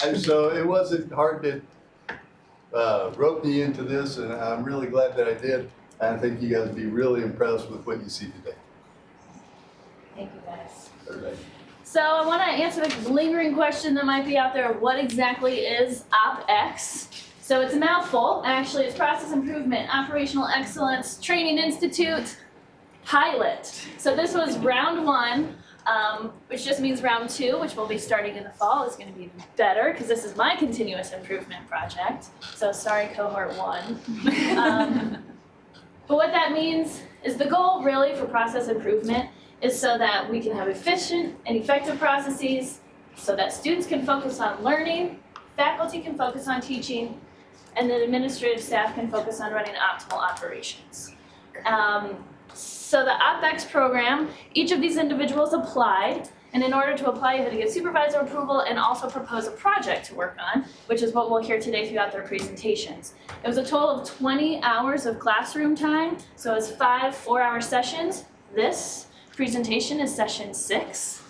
And so it wasn't hard to rope me into this, and I'm really glad that I did. I think you guys will be really impressed with what you see today. Thank you, guys. All right. So I want to answer the lingering question that might be out there, what exactly is OpEx? So it's a mouthful. Actually, it's Process Improvement, Operational Excellence, Training Institute, Pilot. So this was round one, which just means round two, which will be starting in the fall, is going to be even better because this is my continuous improvement project. So sorry, cohort one. But what that means is the goal really for process improvement is so that we can have efficient and effective processes, so that students can focus on learning, faculty can focus on teaching, and then administrative staff can focus on running optimal operations. So the OpEx program, each of these individuals applied, and in order to apply, you had to get supervisor approval and also propose a project to work on, which is what we'll hear today throughout their presentations. It was a total of 20 hours of classroom time, so it's 5 4-hour sessions. This presentation is session 6.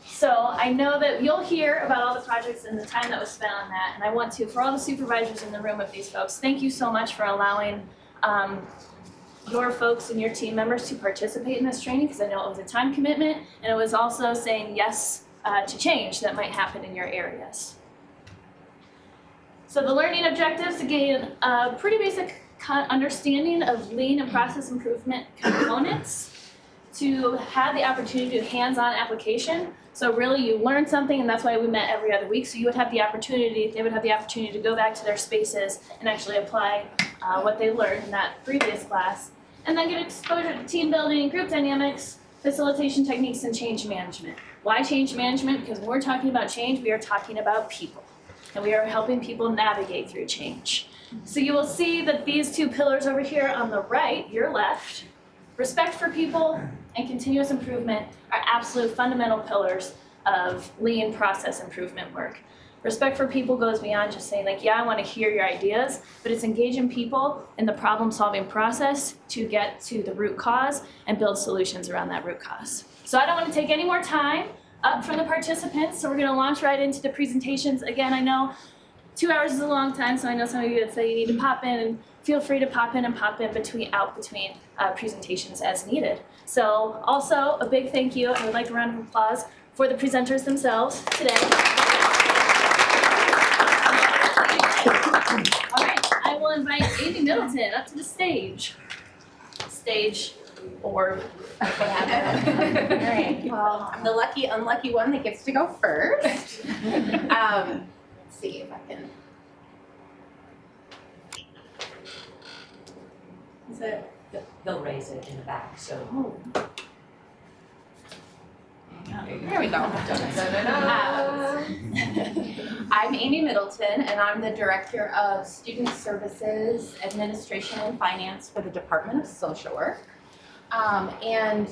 So I know that you'll hear about all the projects and the time that was spent on that, and I want to, for all the supervisors in the room of these folks, thank you so much for allowing your folks and your team members to participate in this training, because I know it was a time commitment, and it was also saying yes to change that might happen in your areas. So the learning objectives, to gain a pretty basic understanding of lean and process improvement components, to have the opportunity to do hands-on application. So really you learn something, and that's why we met every other week. So you would have the opportunity, they would have the opportunity to go back to their spaces and actually apply what they learned in that previous class. And then get exposure to team building, group dynamics, facilitation techniques, and change management. Why change management? Because when we're talking about change, we are talking about people. And we are helping people navigate through change. So you will see that these two pillars over here on the right, your left, respect for people and continuous improvement are absolute fundamental pillars of lean process improvement work. Respect for people goes beyond just saying like, yeah, I want to hear your ideas, but it's engaging people in the problem-solving process to get to the root cause and build solutions around that root cause. So I don't want to take any more time up from the participants, so we're going to launch right into the presentations. Again, I know 2 hours is a long time, so I know some of you would say you need to pop in, and feel free to pop in and pop in between presentations as needed. So also a big thank you, I would like a round of applause for the presenters themselves today. All right, I will invite Amy Middleton up to the stage. Stage orb, what have you. All right, well, I'm the lucky, unlucky one that gets to go first. Let's see if I can. Is it? They'll raise it in the back, so. Oh. There we go. I'm Amy Middleton, and I'm the Director of Student Services, Administration, and Finance for the Department of Social Work. And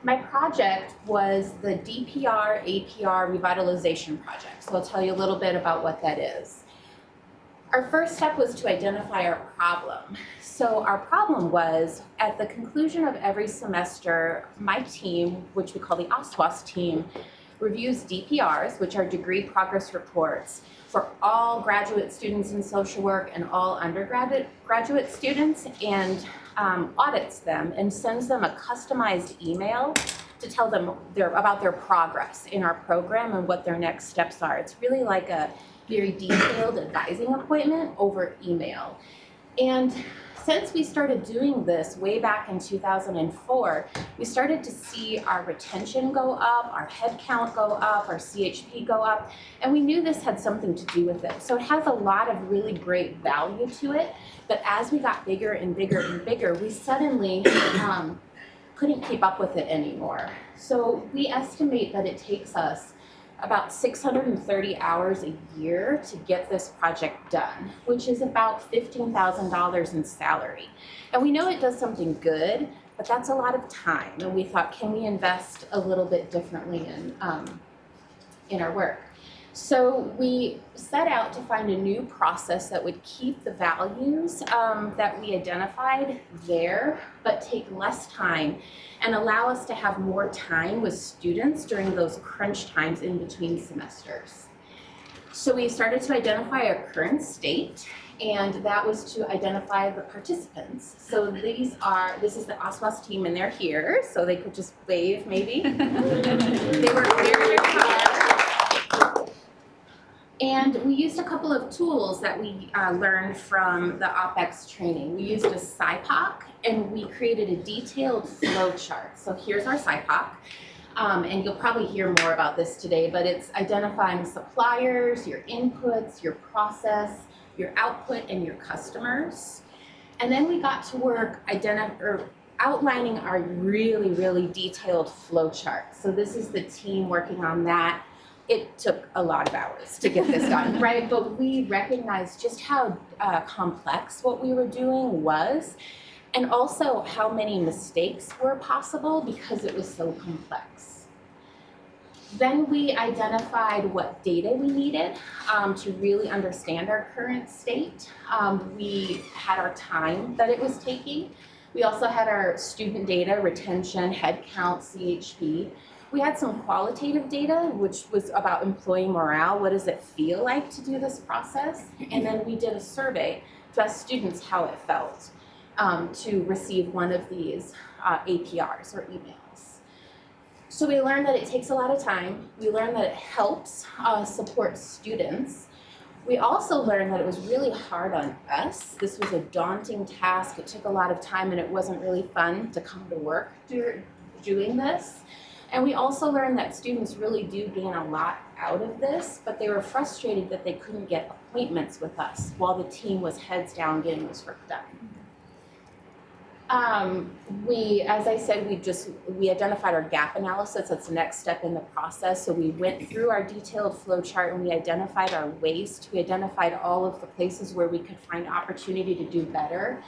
my project was the DPR APR Revitalization Project. So I'll tell you a little bit about what that is. Our first step was to identify our problem. So our problem was, at the conclusion of every semester, my team, which we call the OSWAS team, reviews DPRs, which are degree progress reports, for all graduate students in social work and all undergraduate students, and audits them and sends them a customized email to tell them about their progress in our program and what their next steps are. It's really like a very detailed advising appointment over email. And since we started doing this way back in 2004, we started to see our retention go up, our head count go up, our CHP go up, and we knew this had something to do with it. So it has a lot of really great value to it, but as we got bigger and bigger and bigger, we suddenly couldn't keep up with it anymore. So we estimate that it takes us about 630 hours a year to get this project done, which is about $15,000 in salary. And we know it does something good, but that's a lot of time. And we thought, can we invest a little bit differently in our work? So we set out to find a new process that would keep the values that we identified there, but take less time and allow us to have more time with students during those crunch times in between semesters. So we started to identify our current state, and that was to identify the participants. So this is the OSMOS team, and they're here, so they could just wave maybe. They work very, very hard. And we used a couple of tools that we learned from the OpEx training. We used a SIPOC, and we created a detailed flow chart. So here's our SIPOC. And you'll probably hear more about this today, but it's identifying suppliers, your inputs, your process, your output, and your customers. And then we got to work outlining our really, really detailed flow chart. So this is the team working on that. It took a lot of hours to get this done, right? But we recognized just how complex what we were doing was, and also how many mistakes were possible because it was so complex. Then we identified what data we needed to really understand our current state. We had our time that it was taking. We also had our student data, retention, head count, CHP. We had some qualitative data, which was about employee morale. What does it feel like to do this process? And then we did a survey to ask students how it felt to receive one of these APRs or emails. So we learned that it takes a lot of time. We learned that it helps support students. We also learned that it was really hard on us. This was a daunting task. It took a lot of time, and it wasn't really fun to come to work doing this. And we also learned that students really do gain a lot out of this, but they were frustrated that they couldn't get appointments with us while the team was heads down getting this work done. As I said, we identified our gap analysis. That's the next step in the process. So we went through our detailed flow chart, and we identified our waste. We identified all of the places where we could find opportunity to do better.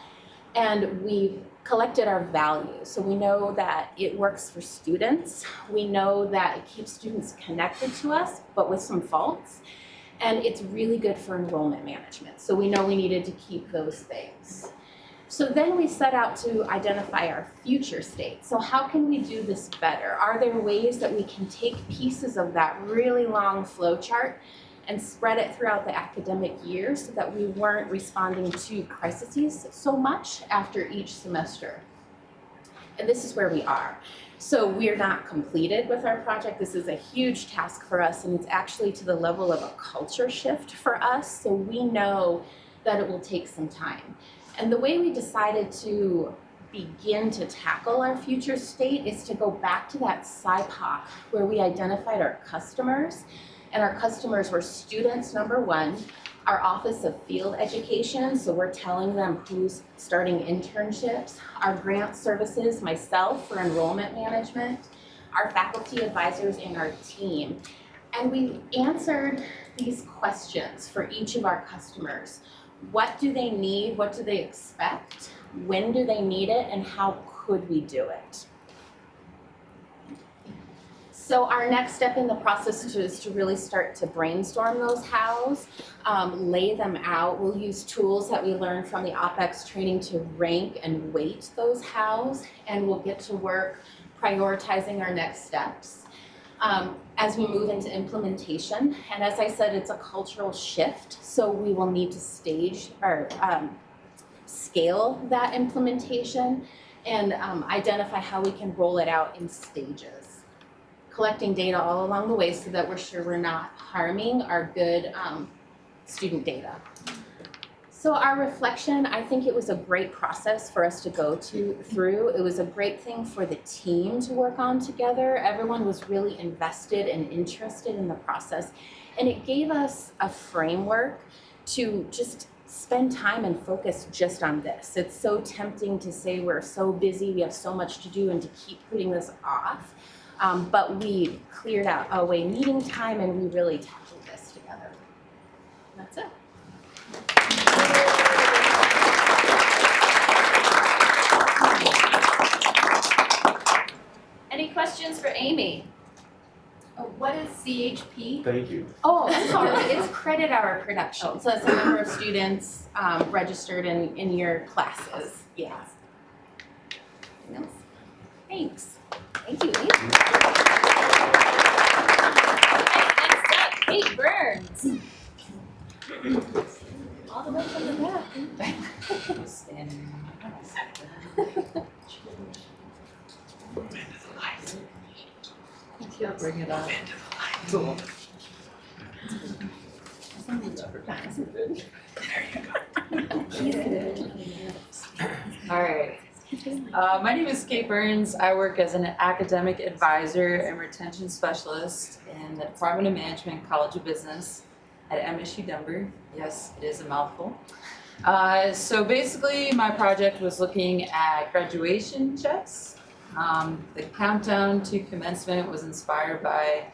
And we collected our values. So we know that it works for students. We know that it keeps students connected to us, but with some faults. And it's really good for enrollment management. So we know we needed to keep those things. So then we set out to identify our future state. So how can we do this better? Are there ways that we can take pieces of that really long flow chart and spread it throughout the academic year so that we weren't responding to crises so much after each semester? And this is where we are. So we're not completed with our project. This is a huge task for us, and it's actually to the level of a culture shift for us. So we know that it will take some time. And the way we decided to begin to tackle our future state is to go back to that SIPOC where we identified our customers. And our customers were students, number one, our Office of Field Education, so we're telling them who's starting internships, our grant services, myself for enrollment management, our faculty advisors, and our team. And we answered these questions for each of our customers. What do they need? What do they expect? When do they need it? And how could we do it? So our next step in the process is to really start to brainstorm those hows, lay them out. We'll use tools that we learned from the OpEx training to rank and weight those hows, and we'll get to work prioritizing our next steps. As we move into implementation, and as I said, it's a cultural shift, so we will need to stage or scale that implementation and identify how we can roll it out in stages. Collecting data all along the way so that we're sure we're not harming our good student data. So our reflection, I think it was a great process for us to go through. It was a great thing for the team to work on together. Everyone was really invested and interested in the process. And it gave us a framework to just spend time and focus just on this. It's so tempting to say we're so busy, we have so much to do, and to keep putting this off. But we cleared out away meeting time, and we really tackled this together. And that's it. Any questions for Amy? What is CHP? Thank you. Oh, sorry, it's credit hour production. So that's the number of students registered in your classes. Yeah. Anything else? Thanks. Thank you, Amy. Next up, Kate Burns. Bring it up. All right. My name is Kate Burns. I work as an academic advisor and retention specialist in the Department of Management, College of Business at MSU Denver. Yes, it is a mouthful. So basically, my project was looking at graduation checks. The countdown to commencement was inspired by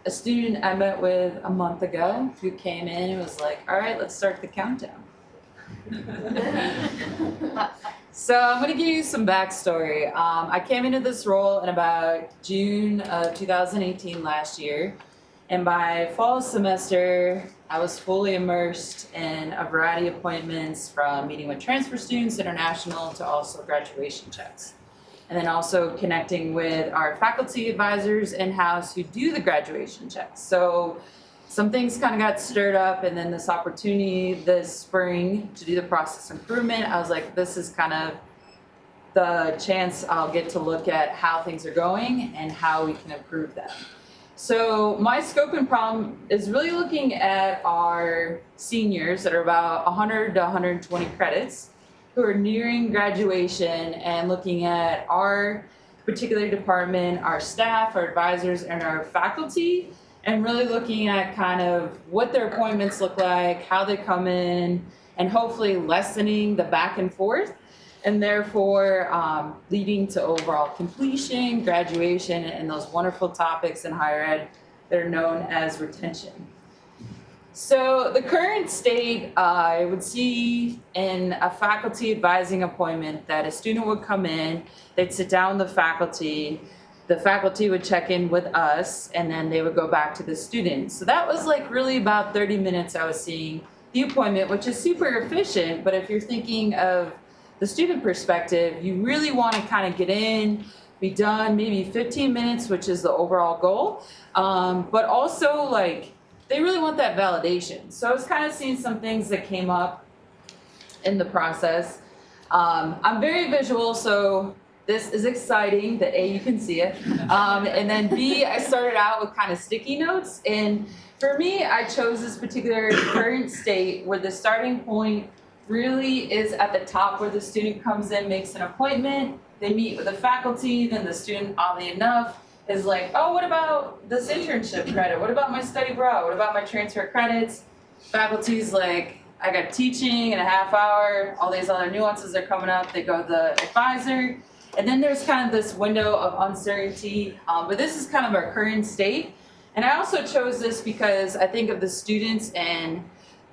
a student I met with a month ago who came in and was like, all right, let's start the countdown. So I'm going to give you some backstory. I came into this role in about June of 2018 last year. And by fall semester, I was fully immersed in a variety of appointments, from meeting with transfer students, international, to also graduation checks. And then also connecting with our faculty advisors in-house who do the graduation checks. So some things kind of got stirred up, and then this opportunity this spring to do the process improvement, I was like, this is kind of the chance I'll get to look at how things are going and how we can improve them. So my scope and problem is really looking at our seniors that are about 100 to 120 credits who are nearing graduation, and looking at our particular department, our staff, our advisors, and our faculty, and really looking at kind of what their appointments look like, how they come in, and hopefully lessening the back and forth, and therefore leading to overall completion, graduation, and those wonderful topics in higher ed that are known as retention. So the current state, I would see in a faculty advising appointment that a student would come in, they'd sit down with the faculty would check in with us, and then they would go back to the student. So that was like really about 30 minutes I was seeing the appointment, which is super efficient, but if you're thinking of the student perspective, you really want to kind of get in, be done, maybe 15 minutes, which is the overall goal, but also like they really want that validation. So I was kind of seeing some things that came up in the process. I'm very visual, so this is exciting that A, you can see it, and then B, I started out with kind of sticky notes, and for me, I chose this particular current state where the starting point really is at the top, where the student comes in, makes an appointment, they meet with the faculty, then the student, oddly enough, is like, oh, what about this internship credit? What about my study abroad? What about my transfer credits? Faculty's like, I got teaching in a half hour, all these other nuances are coming up, they go to the advisor. And then there's kind of this window of uncertainty, but this is kind of our current state. And I also chose this because I think of the students and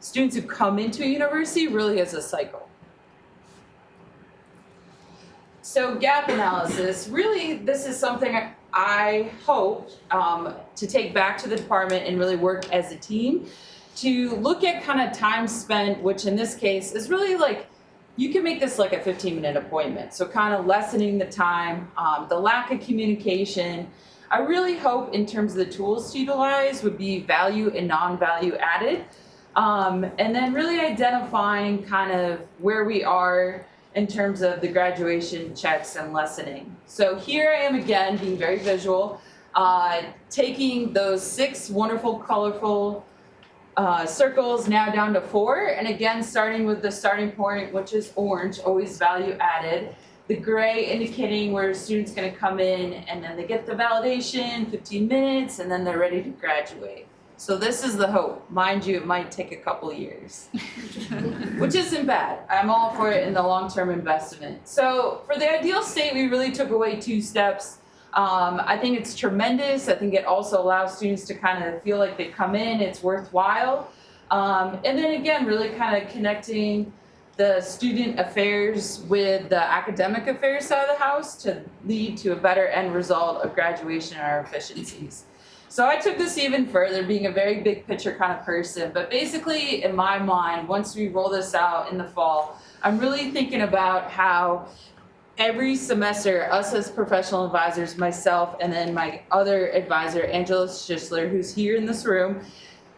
students who come into a university really as a cycle. So gap analysis, really this is something I hope to take back to the department and really work as a team to look at kind of time spent, which in this case is really like, you can make this like a 15-minute appointment. So kind of lessening the time, the lack of communication. I really hope in terms of the tools to utilize would be value and non-value added. And then really identifying kind of where we are in terms of the graduation checks and lessening. So here I am again, being very visual, taking those 6 wonderful, colorful circles now down to 4, and again starting with the starting point, which is orange, always value added. The gray indicating where a student's going to come in and then they get the validation, 15 minutes, and then they're ready to graduate. So this is the hope. Mind you, it might take a couple years, which isn't bad. I'm all for it in the long-term investment. So for the ideal state, we really took away 2 steps. I think it's tremendous. I think it also allows students to kind of feel like they come in, it's worthwhile. And then again, really kind of connecting the student affairs with the academic affairs side of the house to lead to a better end result of graduation and our efficiencies. So I took this even further, being a very big picture kind of person, but basically in my mind, once we roll this out in the fall, I'm really thinking about how every semester, us as professional advisors, myself, and then my other advisor, Angela Schisler, who's here in this room,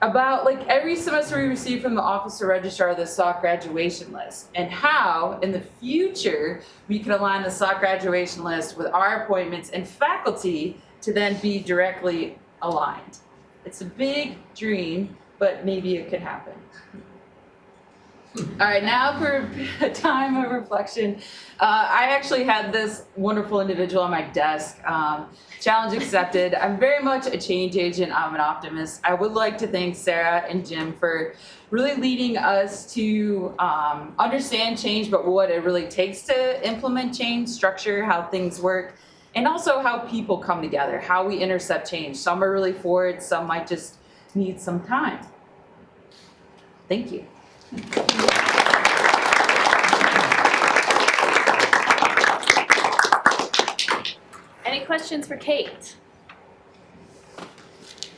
about like every semester we receive from the Office of Registrar the SOC graduation list and how in the future we can align the SOC graduation list with our appointments and faculty to then be directly aligned. It's a big dream, but maybe it could happen. All right, now for a time of reflection. I actually had this wonderful individual on my desk. Challenge accepted. I'm very much a change agent. I'm an optimist. I would like to thank Sarah and Jim for really leading us to understand change, but what it really takes to implement change, structure, how things work, and also how people come together, how we intercept change. Some are really for it, some might just need some time. Thank you. Any questions for Kate?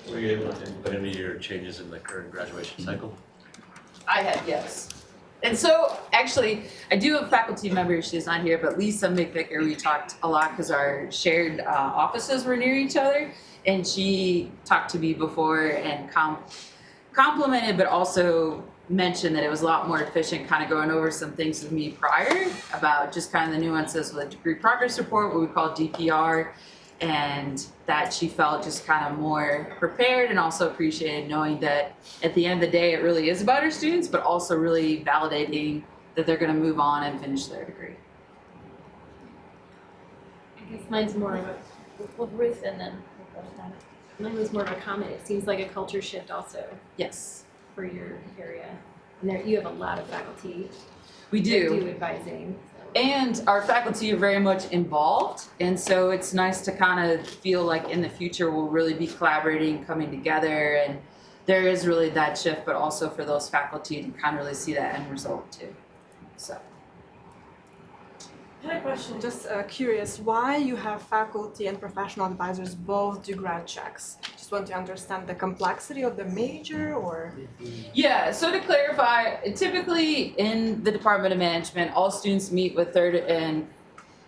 Were you able to input any of your changes in the current graduation cycle? I have, yes. And so, actually, I do have a faculty member, she's not here, but Lisa McVicker, we talked a lot because our shared offices were near each other, and she talked to me before and complimented, but also mentioned that it was a lot more efficient, kind of going over some things with me prior about just kind of the nuances with the degree progress report, what we call DPR, and that she felt just kind of more prepared and also appreciated knowing that at the end of the day it really is about her students, but also really validating that they're going to move on and finish their degree. I guess mine's more of a, well, Ruth and then mine was more of a comment. It seems like a culture shift also Yes, for your area. And there, you have a lot of faculty we that do. do advising. So. And our faculty are very much involved, and so it's nice to kind of feel like in the future we'll really be collaborating, coming together, and there is really that shift, but also for those faculty to kind of really see that end result too. So. I had a question, just curious, why you have faculty and professional advisors both do grad checks? Just want to understand the complexity of the major or? Yeah, so to clarify, typically in the Department of Management, all students meet with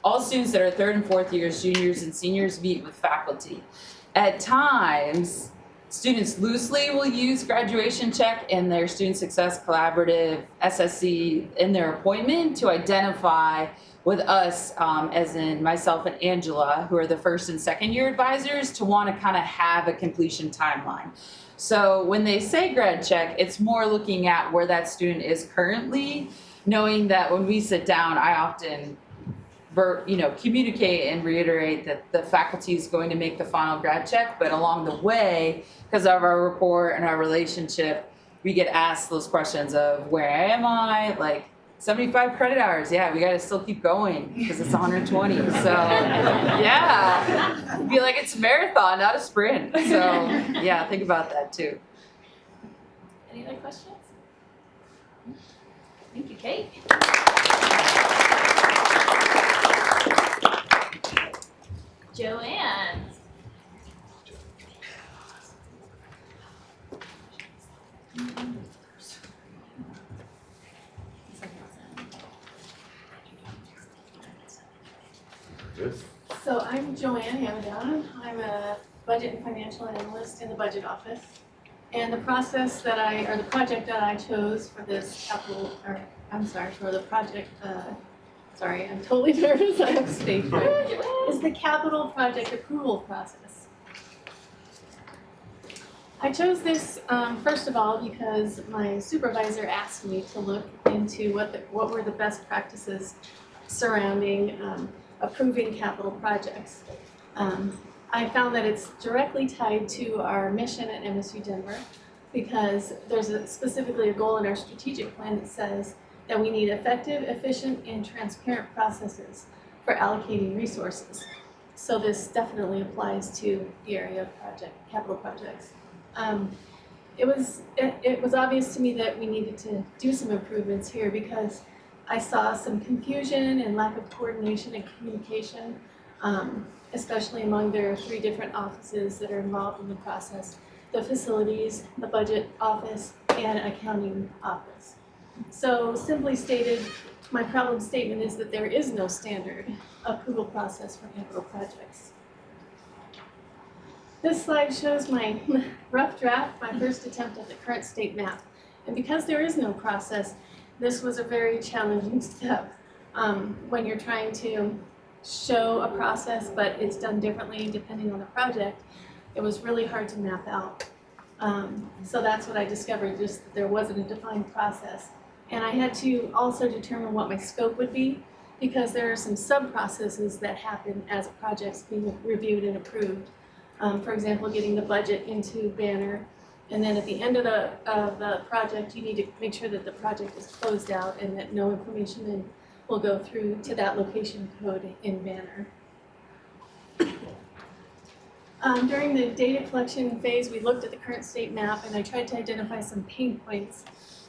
all students that are third and fourth years, juniors and seniors meet with faculty. At times, students loosely will use graduation check in their Student Success Collaborative SSC in their appointment to identify with us, as in myself and Angela, who are the first and second year advisors, to want to kind of have a completion timeline. So when they say grad check, it's more looking at where that student is currently, knowing that when we sit down, I often communicate and reiterate that the faculty is going to make the final grad check, but along the way, because of our rapport and our relationship, we get asked those questions of where am I, like 75 credit hours, yeah, we gotta still keep going because it's 120. So yeah, I feel like it's a marathon, not a sprint. So yeah, think about that too. Any other questions? Thank you, Kate. Joanne. Good. So I'm Joanne Ammidown. I'm a budget and financial analyst in the budget office. And the process that the project that I chose for this for the project, sorry, I'm totally nervous, I have stage fright, is the capital project approval process. I chose this, first of all, because my supervisor asked me to look into what were the best practices surrounding approving capital projects. I found that it's directly tied to our mission at MSU Denver because there's specifically a goal in our strategic plan that says that we need effective, efficient, and transparent processes for allocating resources. So this definitely applies to the area of capital projects. It was obvious to me that we needed to do some improvements here because I saw some confusion and lack of coordination and communication, especially among their 3 different offices that are involved in the process: the facilities, the budget office, and accounting office. So simply stated, my problem statement is that there is no standard approval process for capital projects. This slide shows my rough draft, my first attempt at the current state map. And because there is no process, this was a very challenging step when you're trying to show a process, but it's done differently depending on the project. It was really hard to map out. So that's what I discovered, just that there wasn't a defined process. And I had to also determine what my scope would be, because there are some sub-processes that happen as a project's being reviewed and approved. For example, getting the budget into Banner, and then at the end of the project, you need to make sure that the project is closed out and that no information then will go through to that location code in Banner. During the data collection phase, we looked at the current state map and I tried to identify some pain points.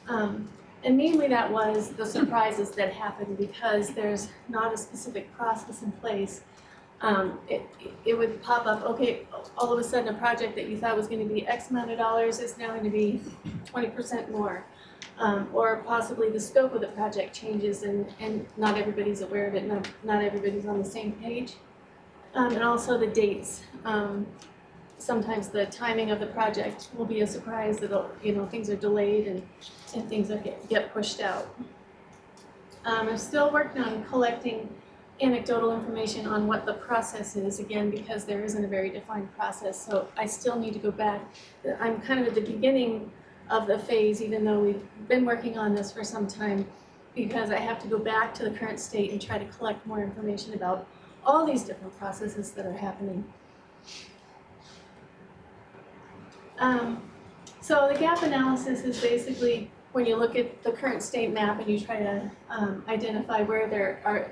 And mainly that was the surprises that happen because there's not a specific process in place. It would pop up, okay, all of a sudden a project that you thought was going to be X amount of dollars is now going to be 20% more. Or possibly the scope of the project changes and not everybody's aware of it, not everybody's on the same page. And also the dates. Sometimes the timing of the project will be a surprise that things are delayed and things get pushed out. I'm still working on collecting anecdotal information on what the process is, again, because there isn't a very defined process. So I still need to go back. I'm kind of at the beginning of the phase, even though we've been working on this for some time, because I have to go back to the current state and try to collect more information about all these different processes that are happening. So the gap analysis is basically when you look at the current state map and you try to identify where there are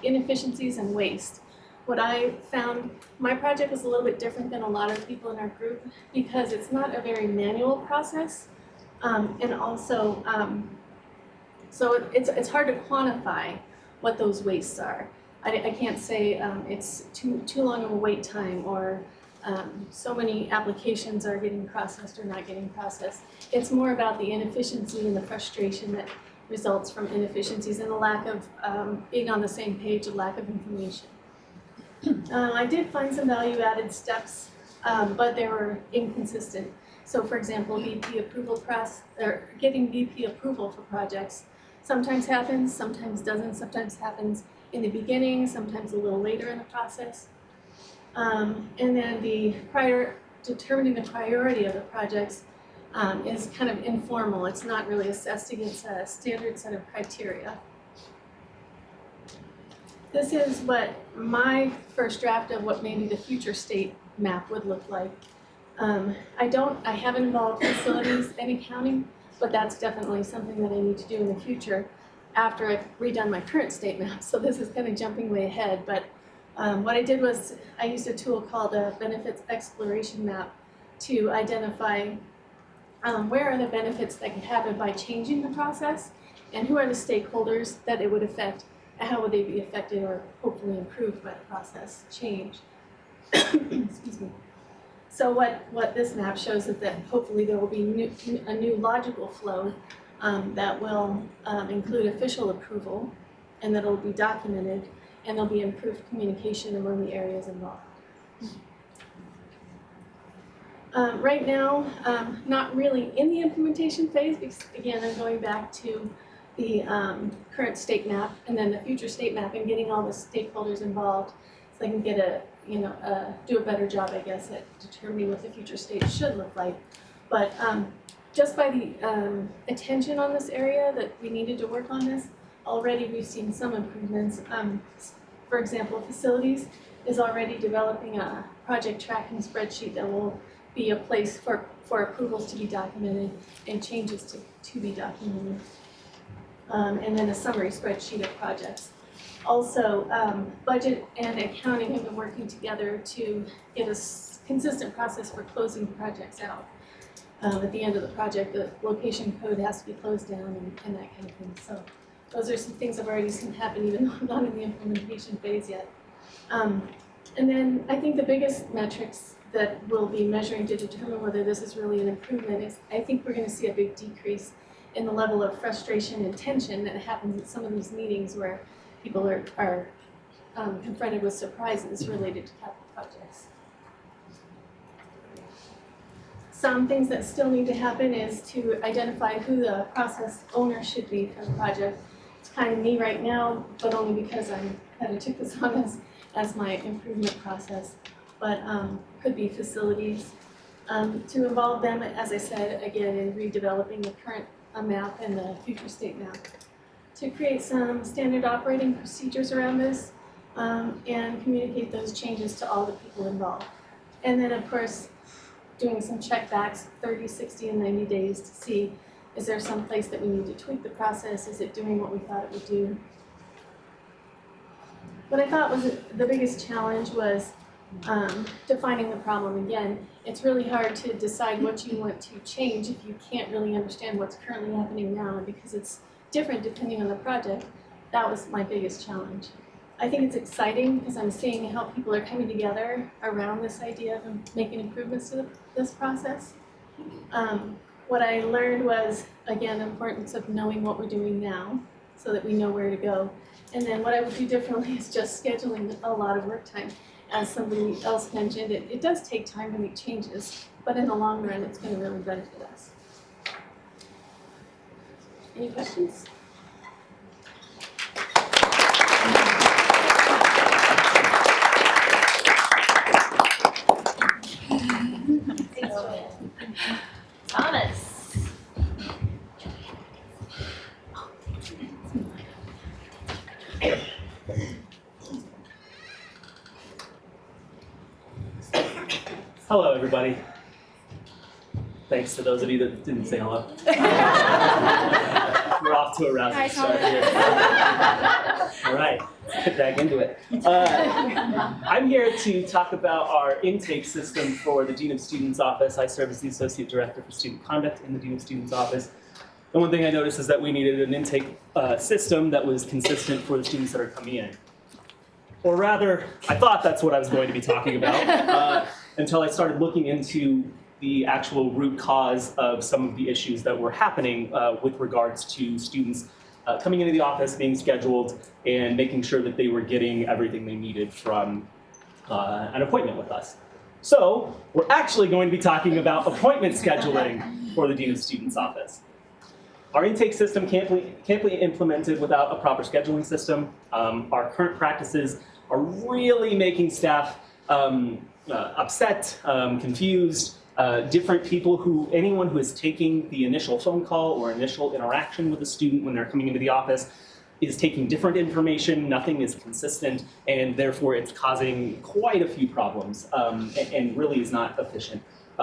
inefficiencies and waste. What I found, my project was a little bit different than a lot of people in our group because it's not a very manual process. And also, so it's hard to quantify what those wastes are. I can't say it's too long of a wait time or so many applications are getting processed or not getting processed. It's more about the inefficiency and the frustration that results from inefficiencies and the lack of being on the same page, a lack of information. I did find some value-added steps, but they were inconsistent. So for example, VP approval getting VP approval for projects sometimes happens, sometimes doesn't, sometimes happens in the beginning, sometimes a little later in the process. And then determining the priority of the projects is kind of informal. It's not really assessed against a standard set of criteria. This is what my first draft of what maybe the future state map would look like. I haven't involved facilities and accounting, but that's definitely something that I need to do in the future after I've redone my current state map. So this is kind of jumping way ahead, but what I did was I used a tool called a benefits exploration map to identify where are the benefits that can happen by changing the process and who are the stakeholders that it would affect and how would they be affected or hopefully improved by the process change. Excuse me. So what this map shows is that hopefully there will be a new logical flow that will include official approval and that it will be documented and there'll be improved communication among the areas involved. Right now, not really in the implementation phase because again, I'm going back to the current state map and then the future state map and getting all the stakeholders involved so I can get do a better job, I guess, at determining what the future state should look like. But just by the attention on this area that we needed to work on this, already we've seen some improvements. For example, facilities is already developing a project tracking spreadsheet that will be a place for approvals to be documented and changes to be documented. And then a summary spreadsheet of projects. Also, budget and accounting have been working together to get a consistent process for closing projects out. At the end of the project, the location code has to be closed down and that kind of thing. So those are some things I've already seen happen even though I'm not in the implementation phase yet. And then I think the biggest metrics that we'll be measuring to determine whether this is really an improvement is I think we're going to see a big decrease in the level of frustration and tension that happens at some of these meetings where people are confronted with surprises related to capital projects. Some things that still need to happen is to identify who the process owner should be for the project. It's kind of me right now, but only because I kind of took this on as my improvement process. But could be facilities. To involve them, as I said, again, in redeveloping the current map and the future state map. To create some standard operating procedures around this and communicate those changes to all the people involved. And then, of course, doing some checkbacks, 30, 60, and 90 days to see, is there some place that we need to tweak the process? Is it doing what we thought it would do? What I thought was the biggest challenge was defining the problem. Again, it's really hard to decide what you want to change if you can't really understand what's currently happening now, because it's different depending on the project. That was my biggest challenge. I think it's exciting because I'm seeing how people are coming together around this idea of making improvements to this process. What I learned was, again, the importance of knowing what we're doing now so that we know where to go. And then what I would do differently is just scheduling a lot of work time. As somebody else mentioned, it does take time to make changes, but in the long run, it's going to really benefit us. Any questions? Thomas. Hello, everybody. Thanks to those of you that didn't say hello. We're off to a rousing start here. All right, let's get back into it. I'm here to talk about our intake system for the Dean of Students office. I serve as the Associate Director for Student Conduct in the Dean of Students office. And one thing I noticed is that we needed an intake system that was consistent for the students that are coming in. Or rather, I thought that's what I was going to be talking about until I started looking into the actual root cause of some of the issues that were happening with regards to students coming into the office, being scheduled, and making sure that they were getting everything they needed from an appointment with us. So we're actually going to be talking about appointment scheduling for the Dean of Students office. Our intake system can't be implemented without a proper scheduling system. Our current practices are really making staff upset, confused. Different people anyone who is taking the initial phone call or initial interaction with a student when they're coming into the office is taking different information, nothing is consistent, and therefore it's causing quite a few problems and really is not efficient.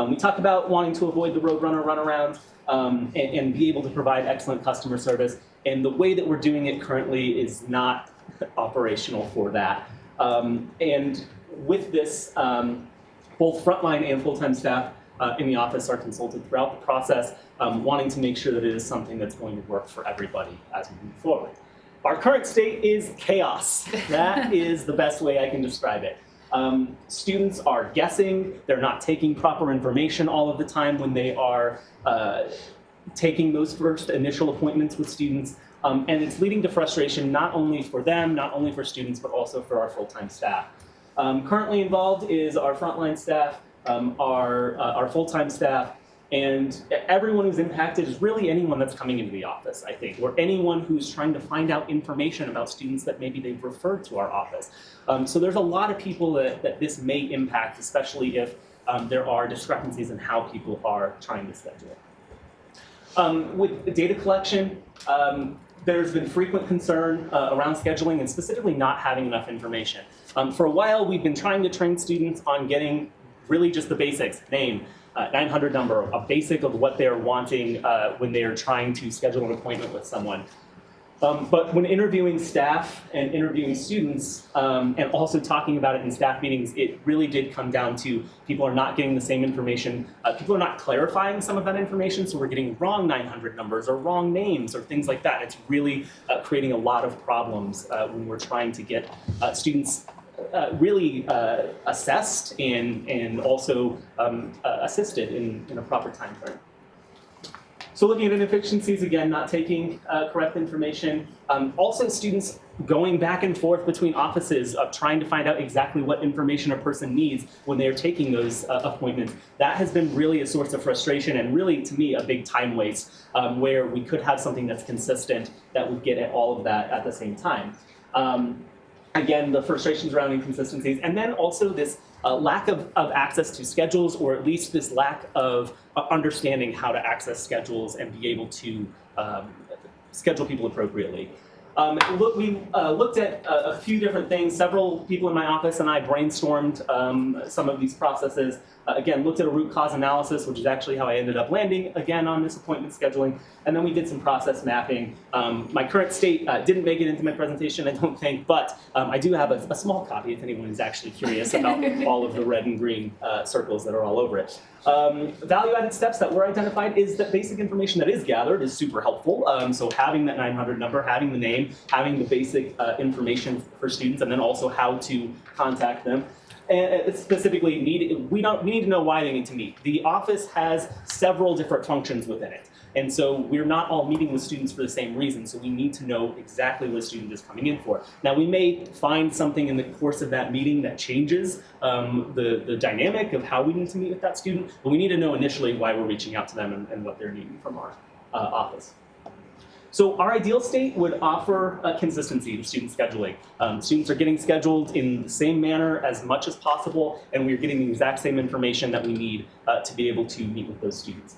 We talked about wanting to avoid the Roadrunner runaround and be able to provide excellent customer service, and the way that we're doing it currently is not operational for that. And with this, both frontline and full-time staff in the office are consulted throughout the process, wanting to make sure that it is something that's going to work for everybody as we move forward. Our current state is chaos. That is the best way I can describe it. Students are guessing, they're not taking proper information all of the time when they are taking those first initial appointments with students, and it's leading to frustration not only for them, not only for students, but also for our full-time staff. Currently involved is our frontline staff, our full-time staff, and everyone who's impacted is really anyone that's coming into the office, I think, or anyone who's trying to find out information about students that maybe they've referred to our office. So there's a lot of people that this may impact, especially if there are discrepancies in how people are trying to schedule. With data collection, there's been frequent concern around scheduling and specifically not having enough information. For a while, we've been trying to train students on getting really just the basics, name, 900 number, a basic of what they're wanting when they are trying to schedule an appointment with someone. But when interviewing staff and interviewing students and also talking about it in staff meetings, it really did come down to people are not getting the same information. People are not clarifying some of that information, so we're getting wrong 900 numbers or wrong names or things like that. It's really creating a lot of problems when we're trying to get students really assessed and also assisted in a proper time frame. So looking at inefficiencies, again, not taking correct information. Also students going back and forth between offices of trying to find out exactly what information a person needs when they're taking those appointments. That has been really a source of frustration and really, to me, a big time waste where we could have something that's consistent that would get at all of that at the same time. Again, the frustrations around inconsistencies, and then also this lack of access to schedules, or at least this lack of understanding how to access schedules and be able to schedule people appropriately. We looked at a few different things. Several people in my office and I brainstormed some of these processes. Again, looked at a root cause analysis, which is actually how I ended up landing again on this appointment scheduling. And then we did some process mapping. My current state didn't make it into my presentation, I don't think, but I do have a small copy if anyone is actually curious about all of the red and green circles that are all over it. Value-added steps that were identified is that basic information that is gathered is super helpful. So having that 900 number, having the name, having the basic information for students, and then also how to contact them. And specifically, we need to know why they need to meet. The office has several different functions within it. And so we're not all meeting with students for the same reason, so we need to know exactly what a student is coming in for. Now, we may find something in the course of that meeting that changes the dynamic of how we need to meet with that student, but we need to know initially why we're reaching out to them and what they're needing from our office. So our ideal state would offer a consistency to student scheduling. Students are getting scheduled in the same manner as much as possible, and we're getting the exact same information that we need to be able to meet with those students.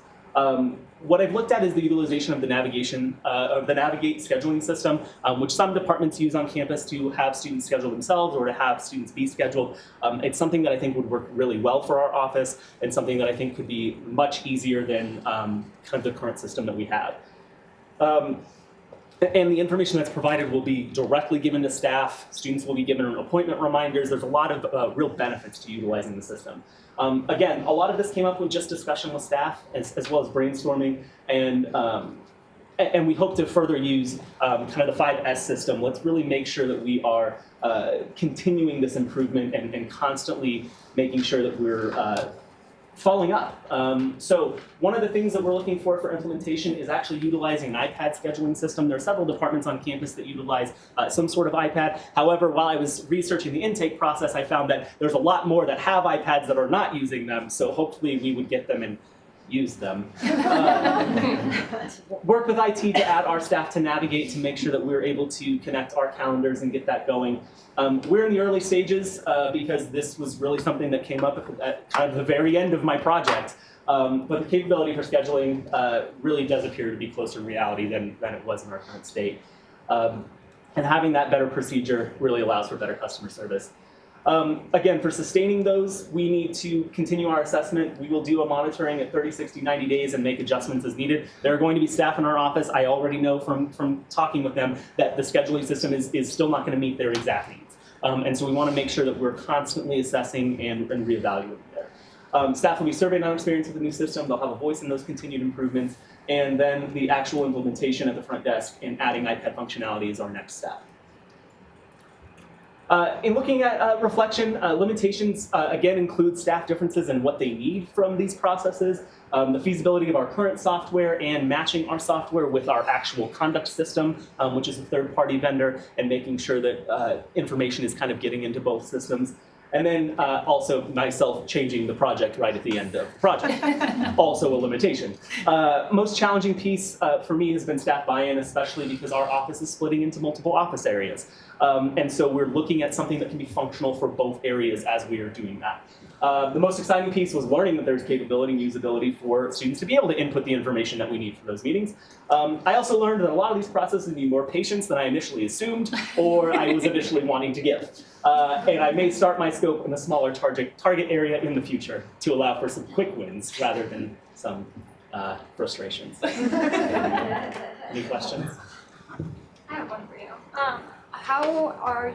What I've looked at is the utilization of the Navigate scheduling system, which some departments use on campus to have students schedule themselves or to have students be scheduled. It's something that I think would work really well for our office and something that I think could be much easier than kind of the current system that we have. And the information that's provided will be directly given to staff. Students will be given appointment reminders. There's a lot of real benefits to utilizing the system. Again, a lot of this came up with just discussion with staff as well as brainstorming, and we hope to further use kind of the 5S system. Let's really make sure that we are continuing this improvement and constantly making sure that we're following up. So one of the things that we're looking for implementation is actually utilizing an iPad scheduling system. There are several departments on campus that utilize some sort of iPad. However, while I was researching the intake process, I found that there's a lot more that have iPads that are not using them. So hopefully we would get them and use them. Work with IT to add our staff to Navigate to make sure that we're able to connect our calendars and get that going. We're in the early stages because this was really something that came up at kind of the very end of my project. But the capability for scheduling really does appear to be closer to reality than it was in our current state. And having that better procedure really allows for better customer service. Again, for sustaining those, we need to continue our assessment. We will do a monitoring at 30, 60, 90 days and make adjustments as needed. There are going to be staff in our office. I already know from talking with them that the scheduling system is still not going to meet their exact needs. And so we want to make sure that we're constantly assessing and reevaluating there. Staff will be surveyed on experience with the new system. They'll have a voice in those continued improvements. And then the actual implementation at the front desk and adding iPad functionality is our next step. In looking at reflection, limitations again include staff differences and what they need from these processes, the feasibility of our current software and matching our software with our actual conduct system, which is a third-party vendor, and making sure that information is kind of getting into both systems. And then also myself changing the project right at the end of the project, also a limitation. Most challenging piece for me has been staff buy-in, especially because our office is splitting into multiple office areas. And so we're looking at something that can be functional for both areas as we are doing that. The most exciting piece was learning that there's capability and usability for students to be able to input the information that we need for those meetings. I also learned that a lot of these processes need more patience than I initially assumed or I was initially wanting to give. And I may start my scope in a smaller target area in the future to allow for some quick wins rather than some frustrations. Any questions? I have one for you. How are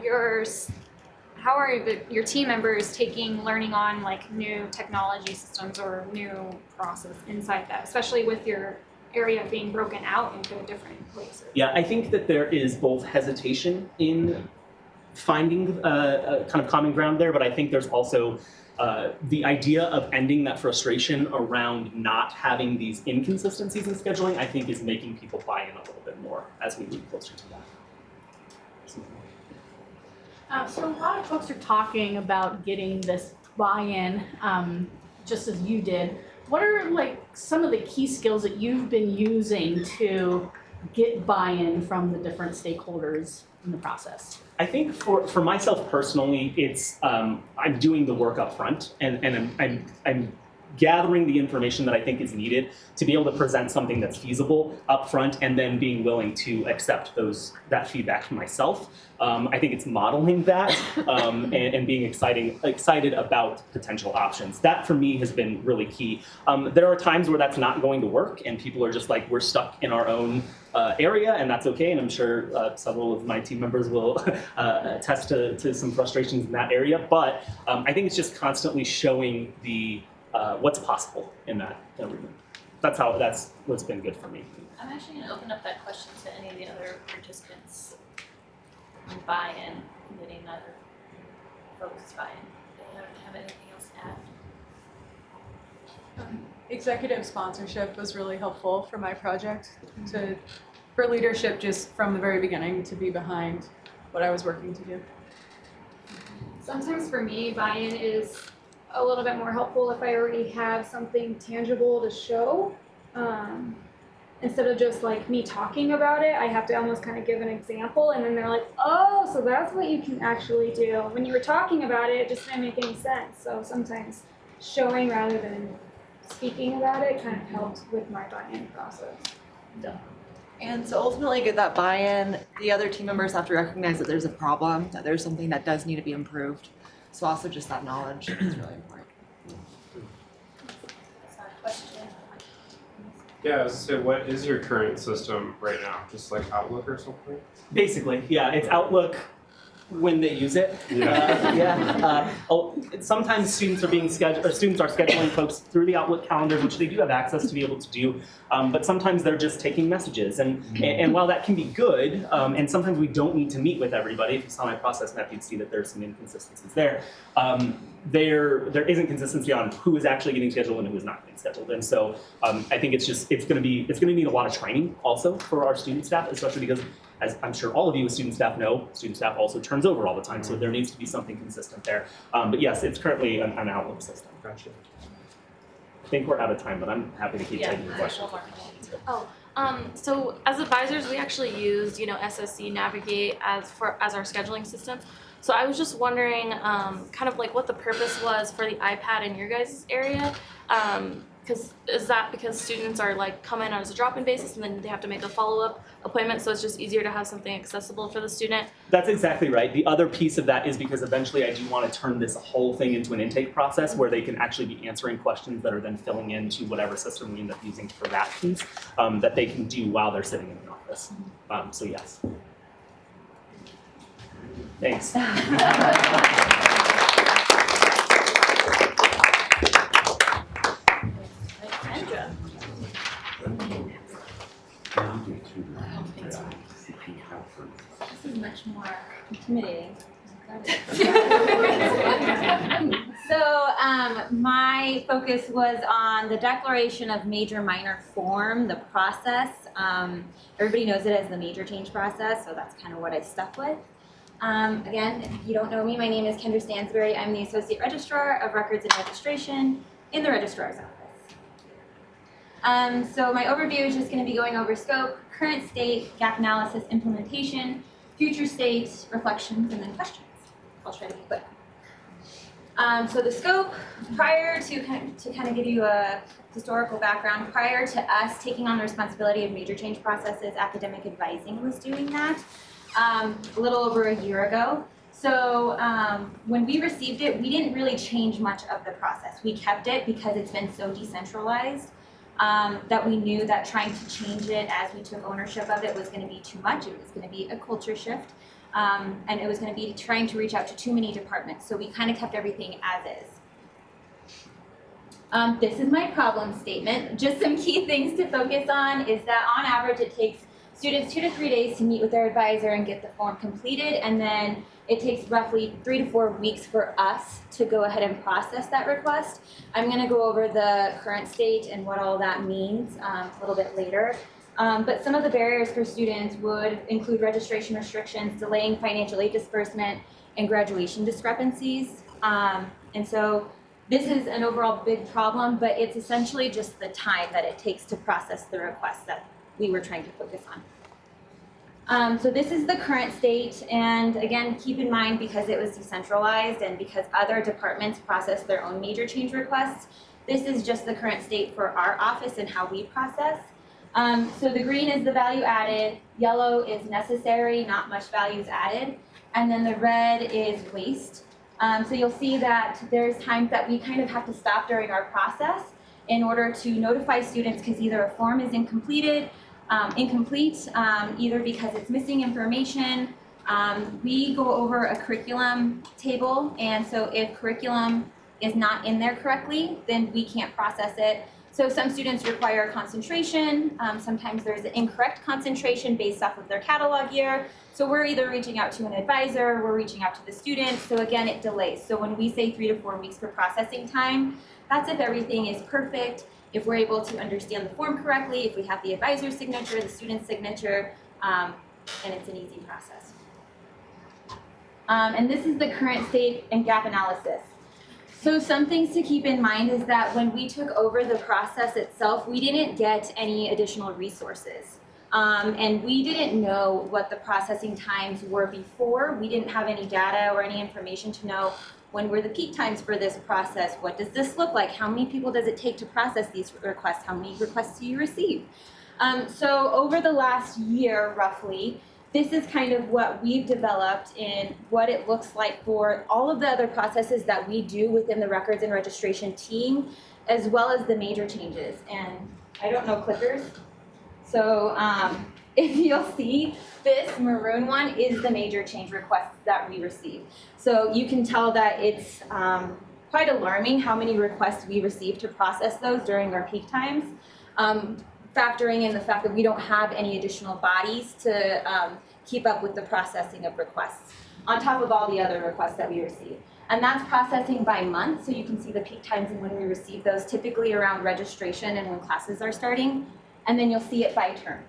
your team members learning on like new technology systems or new process inside that, especially with your area being broken out into different places? Yeah, I think that there is both hesitation in finding a kind of common ground there, but I think there's also the idea of ending that frustration around not having these inconsistencies in scheduling, I think, is making people buy in a little bit more as we move closer to that. So a lot of folks are talking about getting this buy-in, just as you did. What are like some of the key skills that you've been using to get buy-in from the different stakeholders in the process? I think for myself personally, it's I'm doing the work up front, and I'm gathering the information that I think is needed to be able to present something that's feasible up front, and then being willing to accept that feedback from myself. I think it's modeling that and being excited about potential options. That for me has been really key. There are times where that's not going to work, and people are just like, we're stuck in our own area, and that's okay. And I'm sure several of my team members will attest to some frustrations in that area. But I think it's just constantly showing what's possible in that arena. That's what's been good for me. I'm actually going to open up that question to any of the other participants on buy-in, getting other folks buy-in. Do you have anything else to add? Executive sponsorship was really helpful for my project, for leadership just from the very beginning to be behind what I was working to do. Sometimes for me, buy-in is a little bit more helpful if I already have something tangible to show. Instead of just like me talking about it, I have to almost kind of give an example, and then they're like, oh, so that's what you can actually do. When you were talking about it, it just didn't make any sense. So sometimes showing rather than speaking about it kind of helped with my buy-in process. And to ultimately get that buy-in, the other team members have to recognize that there's a problem, that there's something that does need to be improved. So also just that knowledge is really important. That's not a question. Yeah, so what is your current system right now? Just like Outlook or something? Basically, yeah, it's Outlook when they use it. Sometimes students are scheduling folks through the Outlook calendars, which they do have access to be able to do. But sometimes they're just taking messages, and while that can be good, and sometimes we don't need to meet with everybody. If you saw my process map, you'd see that there's some inconsistencies there. There isn't consistency on who is actually getting scheduled and who is not getting scheduled, and so I think it's going to need a lot of training also for our student staff, especially because, as I'm sure all of you as student staff know, student staff also turns over all the time, so there needs to be something consistent there. But yes, it's currently an Outlook system. Gotcha. I think we're out of time, but I'm happy to keep taking your questions. So as advisors, we actually used, SSC Navigate as our scheduling system. So I was just wondering, kind of like what the purpose was for the iPad in your guys' area. Is that because students are like come in as a drop-in basis and then they have to make a follow-up appointment, so it's just easier to have something accessible for the student? That's exactly right. The other piece of that is because eventually I do want to turn this whole thing into an intake process where they can actually be answering questions that are then filling into whatever system we end up using for that piece that they can do while they're sitting in the office. So yes. Thanks. This is much more intimidating. So my focus was on the declaration of major minor form, the process. Everybody knows it as the major change process, so that's kind of what I stuck with. Again, if you don't know me, my name is Kendra Stansberry. I'm the Associate Registrar of Records and Registration in the Registrar's Office. So my overview is just going to be going over scope, current state, gap analysis, implementation, future state, reflections, and then questions. I'll try to be quick. So the scope, prior to kind of give you a historical background, prior to us taking on the responsibility of major change processes, academic advising was doing that a little over a year ago. So when we received it, we didn't really change much of the process. We kept it because it's been so decentralized that we knew that trying to change it as we took ownership of it was going to be too much. It was going to be a culture shift, and it was going to be trying to reach out to too many departments. So we kind of kept everything as is. This is my problem statement. Just some key things to focus on is that on average it takes students 2 to 3 days to meet with their advisor and get the form completed, and then it takes roughly 3 to 4 weeks for us to go ahead and process that request. I'm going to go over the current state and what all that means a little bit later. But some of the barriers for students would include registration restrictions, delaying financial aid disbursement, and graduation discrepancies. And so this is an overall big problem, but it's essentially just the time that it takes to process the requests that we were trying to focus on. So this is the current state, and again, keep in mind, because it was decentralized and because other departments process their own major change requests, this is just the current state for our office and how we process. So the green is the value added, yellow is necessary, not much values added, and then the red is waste. So you'll see that there's times that we kind of have to stop during our process in order to notify students because either a form is incomplete, either because it's missing information. We go over a curriculum table, and so if curriculum is not in there correctly, then we can't process it. So some students require concentration. Sometimes there's an incorrect concentration based off of their catalog year. So we're either reaching out to an advisor, we're reaching out to the student. So again, it delays. So when we say 3 to 4 weeks for processing time, that's if everything is perfect, if we're able to understand the form correctly, if we have the advisor's signature, the student's signature, and it's an easy process. And this is the current state and gap analysis. So some things to keep in mind is that when we took over the process itself, we didn't get any additional resources. And we didn't know what the processing times were before. We didn't have any data or any information to know when were the peak times for this process. What does this look like? How many people does it take to process these requests? How many requests do you receive? So over the last year, roughly, this is kind of what we've developed in what it looks like for all of the other processes that we do within the records and registration team, as well as the major changes. And I don't know clickers, so if you'll see, this maroon one is the major change requests that we receive. So you can tell that it's quite alarming how many requests we receive to process those during our peak times. Factoring in the fact that we don't have any additional bodies to keep up with the processing of requests, on top of all the other requests that we receive. And that's processing by month, so you can see the peak times and when we receive those, typically around registration and when classes are starting, and then you'll see it by term.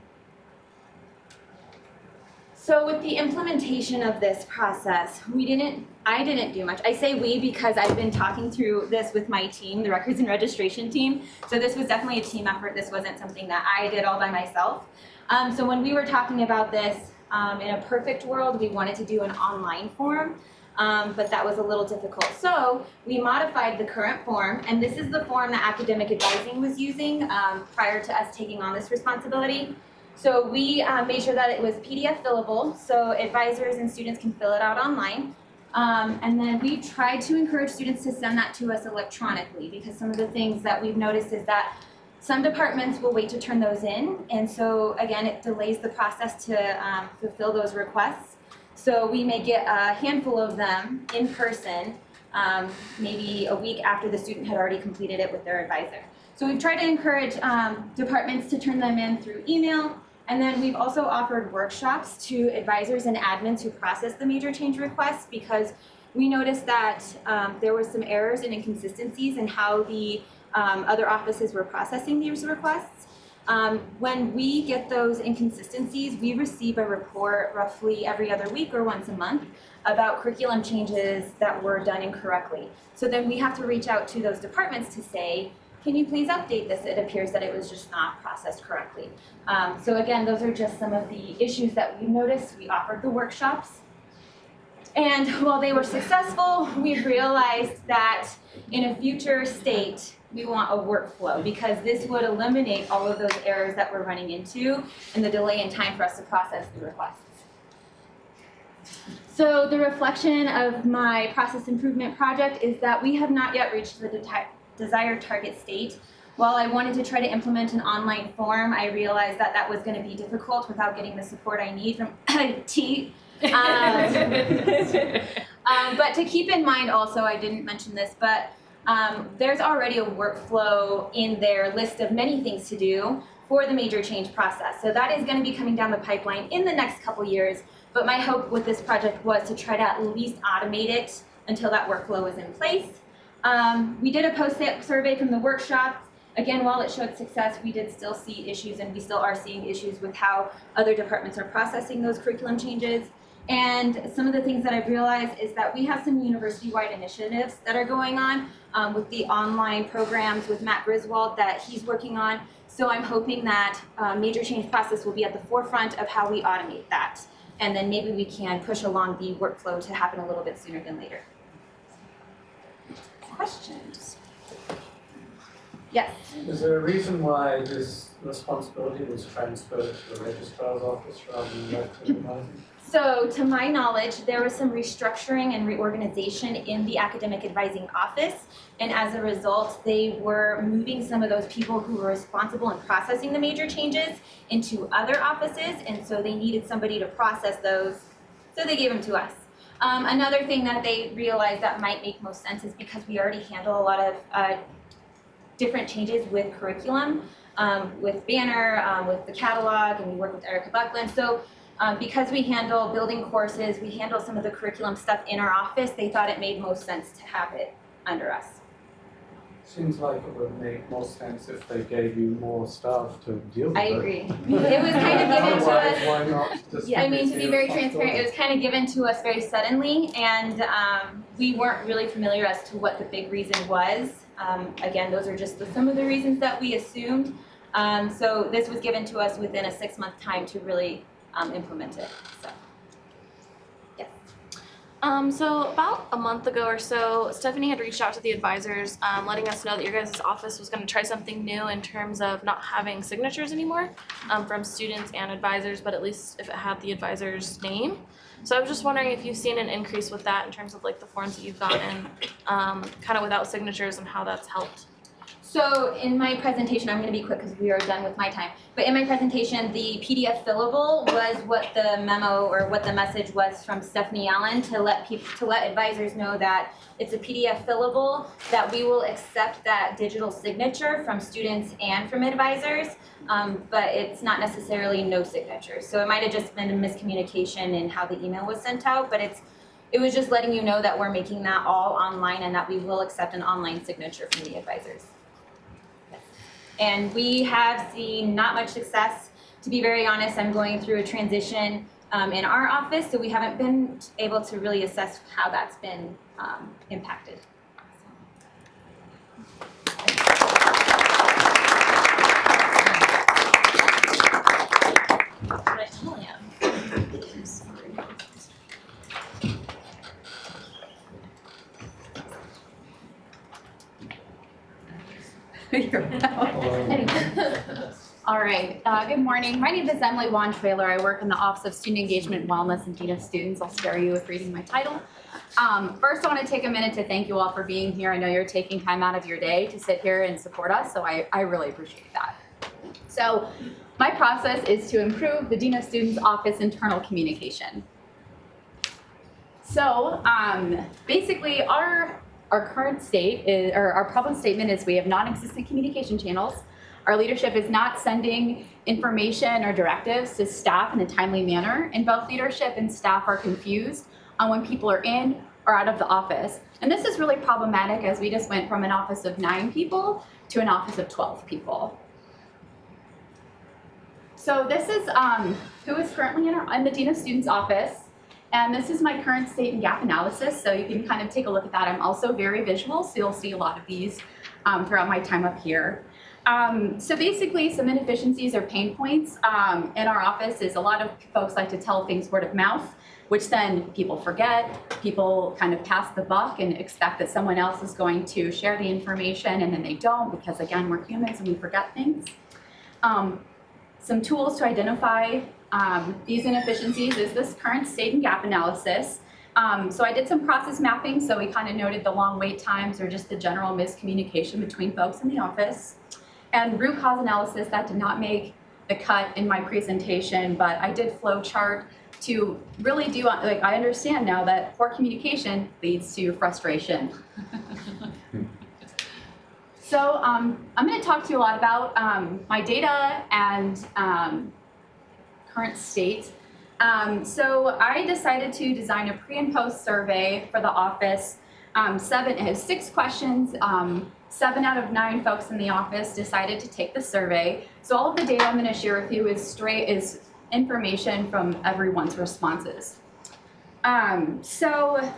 So with the implementation of this process, I didn't do much. I say we because I've been talking through this with my team, the records and registration team. So this was definitely a team effort. This wasn't something that I did all by myself. So when we were talking about this, in a perfect world, we wanted to do an online form, but that was a little difficult. So we modified the current form, and this is the form that academic advising was using prior to us taking on this responsibility. So we made sure that it was PDF fillable, so advisors and students can fill it out online. And then we tried to encourage students to send that to us electronically, because some of the things that we've noticed is that some departments will wait to turn those in, and so again, it delays the process to fulfill those requests. So we may get a handful of them in person, maybe a week after the student had already completed it with their advisor. So we've tried to encourage departments to turn them in through email, and then we've also offered workshops to advisors and admins who process the major change requests, because we noticed that there were some errors and inconsistencies in how the other offices were processing these requests. When we get those inconsistencies, we receive a report roughly every other week or once a month about curriculum changes that were done incorrectly. So then we have to reach out to those departments to say, can you please update this? It appears that it was just not processed correctly. So again, those are just some of the issues that we noticed. We offered the workshops. And while they were successful, we realized that in a future state, we want a workflow, because this would eliminate all of those errors that we're running into and the delay in time for us to process the requests. So the reflection of my process improvement project is that we have not yet reached the desired target state. While I wanted to try to implement an online form, I realized that that was going to be difficult without getting the support I need from IT. But to keep in mind also, I didn't mention this, but there's already a workflow in their list of many things to do for the major change process. So that is going to be coming down the pipeline in the next couple years, but my hope with this project was to try to at least automate it until that workflow is in place. We did a post-survey from the workshop. Again, while it showed success, we did still see issues, and we still are seeing issues with how other departments are processing those curriculum changes. And some of the things that I've realized is that we have some university-wide initiatives that are going on with the online programs with Matt Griswold that he's working on. So I'm hoping that major change process will be at the forefront of how we automate that. And then maybe we can push along the workflow to happen a little bit sooner than later. Questions? Yes. Is there a reason why this responsibility was transferred to the Registrar's office rather than left to the advising? So to my knowledge, there was some restructuring and reorganization in the academic advising office. And as a result, they were moving some of those people who were responsible in processing the major changes into other offices. And so they needed somebody to process those. So they gave them to us. Another thing that they realized that might make most sense is because we already handle a lot of different changes with curriculum, with Banner, with the catalog, and we work with Erica Buckland. So because we handle building courses, we handle some of the curriculum stuff in our office, they thought it made most sense to have it under us. Seems like it would make more sense if they gave you more staff to deal with it. I agree. It was kind of given to us. Why not just I mean, to be very transparent, it was kind of given to us very suddenly, and we weren't really familiar as to what the big reason was. Again, those are just some of the reasons that we assumed. So this was given to us within a 6-month time to really implement it. So, yes. So about a month ago or so, Stephanie had reached out to the advisors, letting us know that your guys' office was going to try something new in terms of not having signatures anymore from students and advisors, but at least if it had the advisor's name. So I was just wondering if you've seen an increase with that in terms of like the forms that you've gotten, kind of without signatures and how that's helped. So in my presentation, I'm going to be quick because we are done with my time. But in my presentation, the PDF fillable was what the memo or what the message was from Stephanie Allen to let advisors know that it's a PDF fillable, that we will accept that digital signature from students and from advisors, but it's not necessarily no signature. So it might have just been a miscommunication in how the email was sent out, but it was just letting you know that we're making that all online and that we will accept an online signature from the advisors. And we have seen not much success. To be very honest, I'm going through a transition in our office, so we haven't been able to really assess how that's been impacted. All right, good morning. My name is Emily Wan-Trailer. I work in the Office of Student Engagement, Wellness, and Dean of Students. I'll spare you with reading my title. First, I want to take a minute to thank you all for being here. I know you're taking time out of your day to sit here and support us, so I really appreciate that. So, my process is to improve the Dean of Students Office internal communication. So, basically, our current state is, or our problem statement is we have non-existent communication channels. Our leadership is not sending information or directives to staff in a timely manner, and both leadership and staff are confused on when people are in or out of the office. And this is really problematic as we just went from an office of 9 people to an office of 12 people. So this is who is currently in the Dean of Students office. And this is my current state and gap analysis, so you can kind of take a look at that. I'm also very visual, so you'll see a lot of these throughout my time up here. So basically, some inefficiencies or pain points in our office is a lot of folks like to tell things word of mouth, which then people forget. People kind of pass the buck and expect that someone else is going to share the information, and then they don't because, again, we're humans and we forget things. Some tools to identify these inefficiencies is this current state and gap analysis. So I did some process mapping, so we kind of noted the long wait times or just the general miscommunication between folks in the office. And root cause analysis, that did not make the cut in my presentation, but I did flow chart to really do, like, I understand now that poor communication leads to frustration. So I'm going to talk to you a lot about my data and current state. So I decided to design a pre and post survey for the office. It has 6 questions. 7 out of 9 folks in the office decided to take the survey. So all of the data I'm going to share with you is information from everyone's responses. So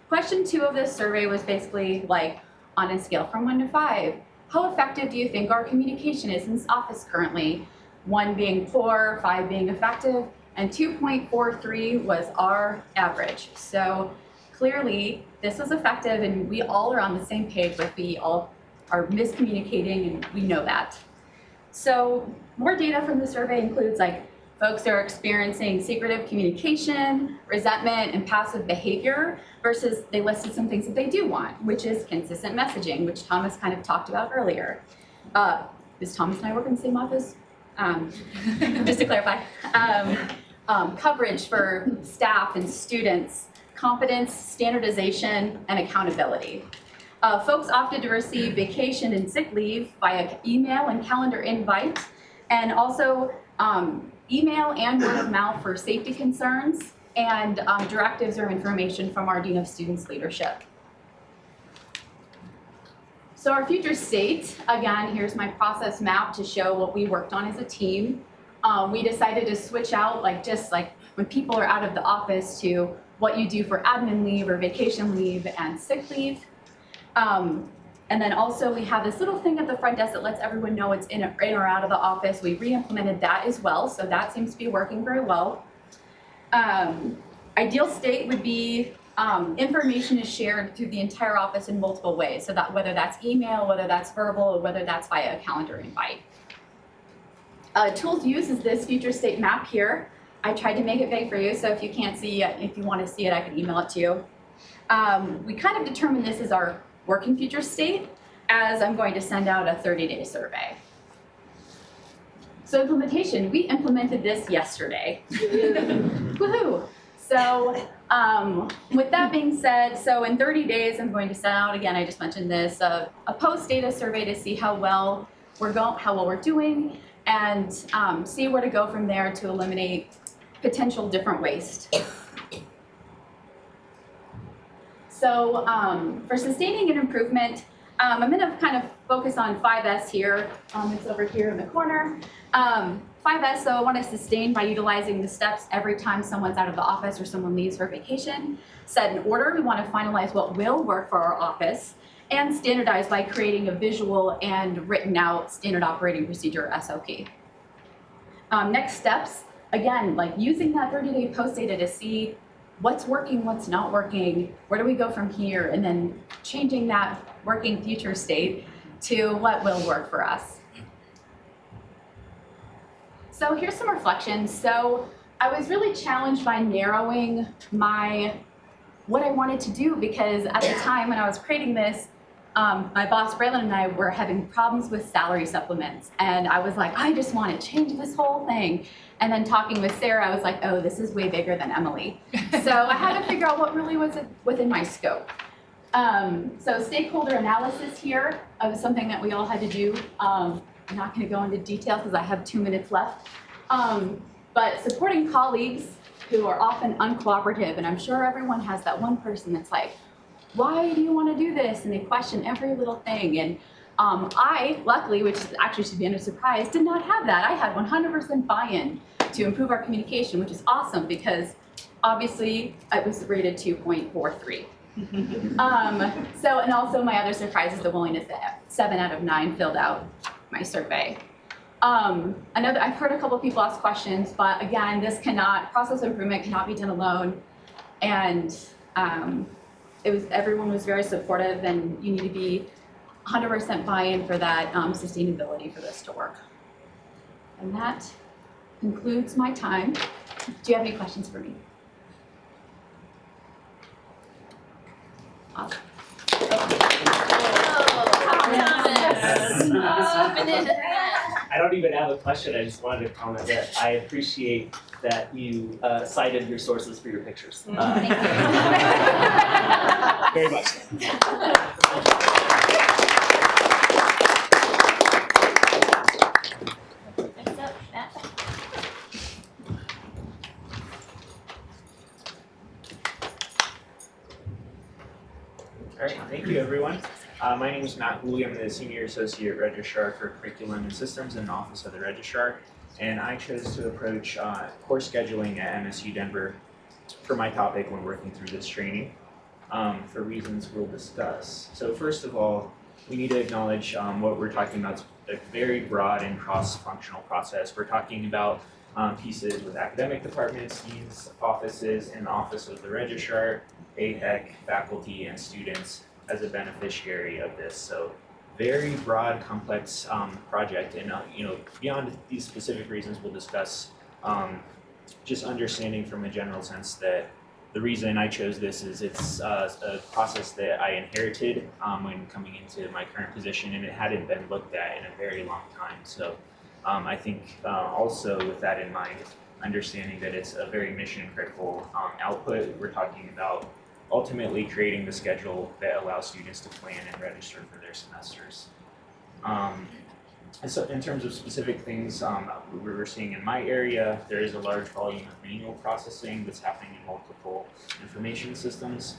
question 2 of this survey was basically like, on a scale from 1 to 5, how effective do you think our communication is in this office currently? 1 being poor, 5 being effective, and 2.43 was our average. So clearly this was effective, and we all are on the same page with we all are miscommunicating, and we know that. So more data from the survey includes like folks are experiencing secretive communication, resentment, and passive behavior, versus they listed some things that they do want, which is consistent messaging, which Thomas kind of talked about earlier. Does Thomas and I work in the same office? Just to clarify. Coverage for staff and students, competence, standardization, and accountability. Folks opted to receive vacation and sick leave via email and calendar invite, and also email and word of mouth for safety concerns, and directives or information from our Dean of Students leadership. So our future state, again, here's my process map to show what we worked on as a team. We decided to switch out just when people are out of the office to what you do for admin leave or vacation leave and sick leave. And then also we have this little thing at the front desk that lets everyone know it's in or out of the office. We re-implemented that as well, so that seems to be working very well. Ideal state would be information is shared through the entire office in multiple ways, so that whether that's email, whether that's verbal, or whether that's via a calendar invite. Tools used is this future state map here. I tried to make it big for you, so if you can't see it, if you want to see it, I can email it to you. We kind of determined this as our working future state, as I'm going to send out a 30-day survey. So implementation, we implemented this yesterday. Woohoo! So with that being said, so in 30 days, I'm going to send out, again, I just mentioned this, a post-data survey to see how well we're doing, and see where to go from there to eliminate potential different waste. So for sustaining an improvement, I'm going to kind of focus on 5S here. It's over here in the corner. 5S, so I want to sustain by utilizing the steps every time someone's out of the office or someone leaves for vacation. Set an order, we want to finalize what will work for our office. And standardize by creating a visual and written out standard operating procedure, SOP. Next steps, again, like using that 30-day post data to see what's working, what's not working, where do we go from here, and then changing that working future state to what will work for us. So here's some reflections. So I was really challenged by narrowing what I wanted to do, because at the time when I was creating this, my boss Braylon and I were having problems with salary supplements, and I was like, I just want to change this whole thing. And then talking with Sarah, I was like, oh, this is way bigger than Emily. So I had to figure out what really was within my scope. So stakeholder analysis here was something that we all had to do. I'm not going to go into detail because I have 2 minutes left. But supporting colleagues who are often uncooperative, and I'm sure everyone has that one person that's like, why do you want to do this? And they question every little thing. And I, luckily, which actually should be a surprise, did not have that. I had 100% buy-in to improve our communication, which is awesome because obviously it was rated 2.43. And also my other surprise is the willingness that 7 out of 9 filled out my survey. I know that I've heard a couple people ask questions, but again, process improvement cannot be done alone. And everyone was very supportive, and you need to be 100% buy-in for that sustainability for this to work. And that concludes my time. Do you have any questions for me? Awesome. I don't even have a question. I just wanted to comment that I appreciate that you cited your sources for your pictures. Very much. Great, thank you everyone. My name is Matt Hooley. I'm the Senior Associate Registrar for Curriculum and Systems in the Office of the Registrar. And I chose to approach course scheduling at MSU Denver for my topic when working through this training for reasons we'll discuss. So first of all, we need to acknowledge what we're talking about is a very broad and cross-functional process. We're talking about pieces with academic departments, deans, offices, and the Office of the Registrar, AHEC, faculty, and students as a beneficiary of this. So very broad, complex project, and beyond these specific reasons we'll discuss, just understanding from a general sense that the reason I chose this is it's a process that I inherited when coming into my current position, and it hadn't been looked at in a very long time. So I think also with that in mind, understanding that it's a very mission critical output, we're talking about ultimately creating the schedule that allows students to plan and register for their semesters. And so in terms of specific things we're seeing in my area, there is a large volume of manual processing that's happening in multiple information systems.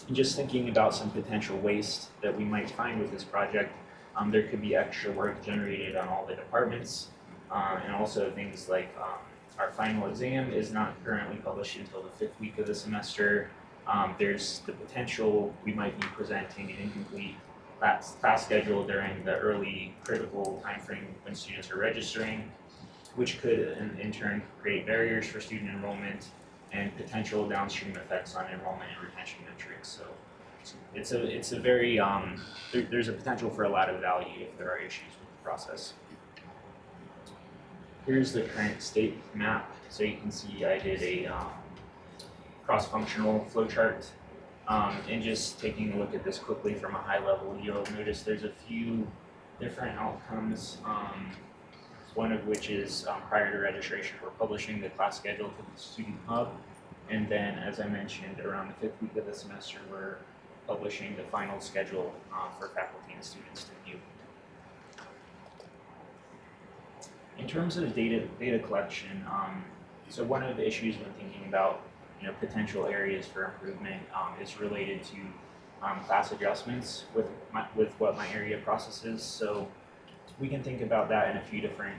And just thinking about some potential waste that we might find with this project, there could be extra work generated on all the departments, and also things like our final exam is not currently published until the 5th week of the semester. There's the potential we might be presenting an incomplete class schedule during the early critical timeframe when students are registering, which could in turn create barriers for student enrollment and potential downstream effects on enrollment and retention metrics. So it's a very there's a potential for a lot of value if there are issues with the process. Here's the current state map. So you can see I did a cross-functional flowchart. And just taking a look at this quickly from a high level, you'll notice there's a few different outcomes, one of which is prior to registration, we're publishing the class schedule to the Student Hub. And then, as I mentioned, around the 5th week of the semester, we're publishing the final schedule for faculty and students to view. In terms of data collection, so one of the issues when thinking about potential areas for improvement is related to class adjustments with what my area processes. So we can think about that in a few different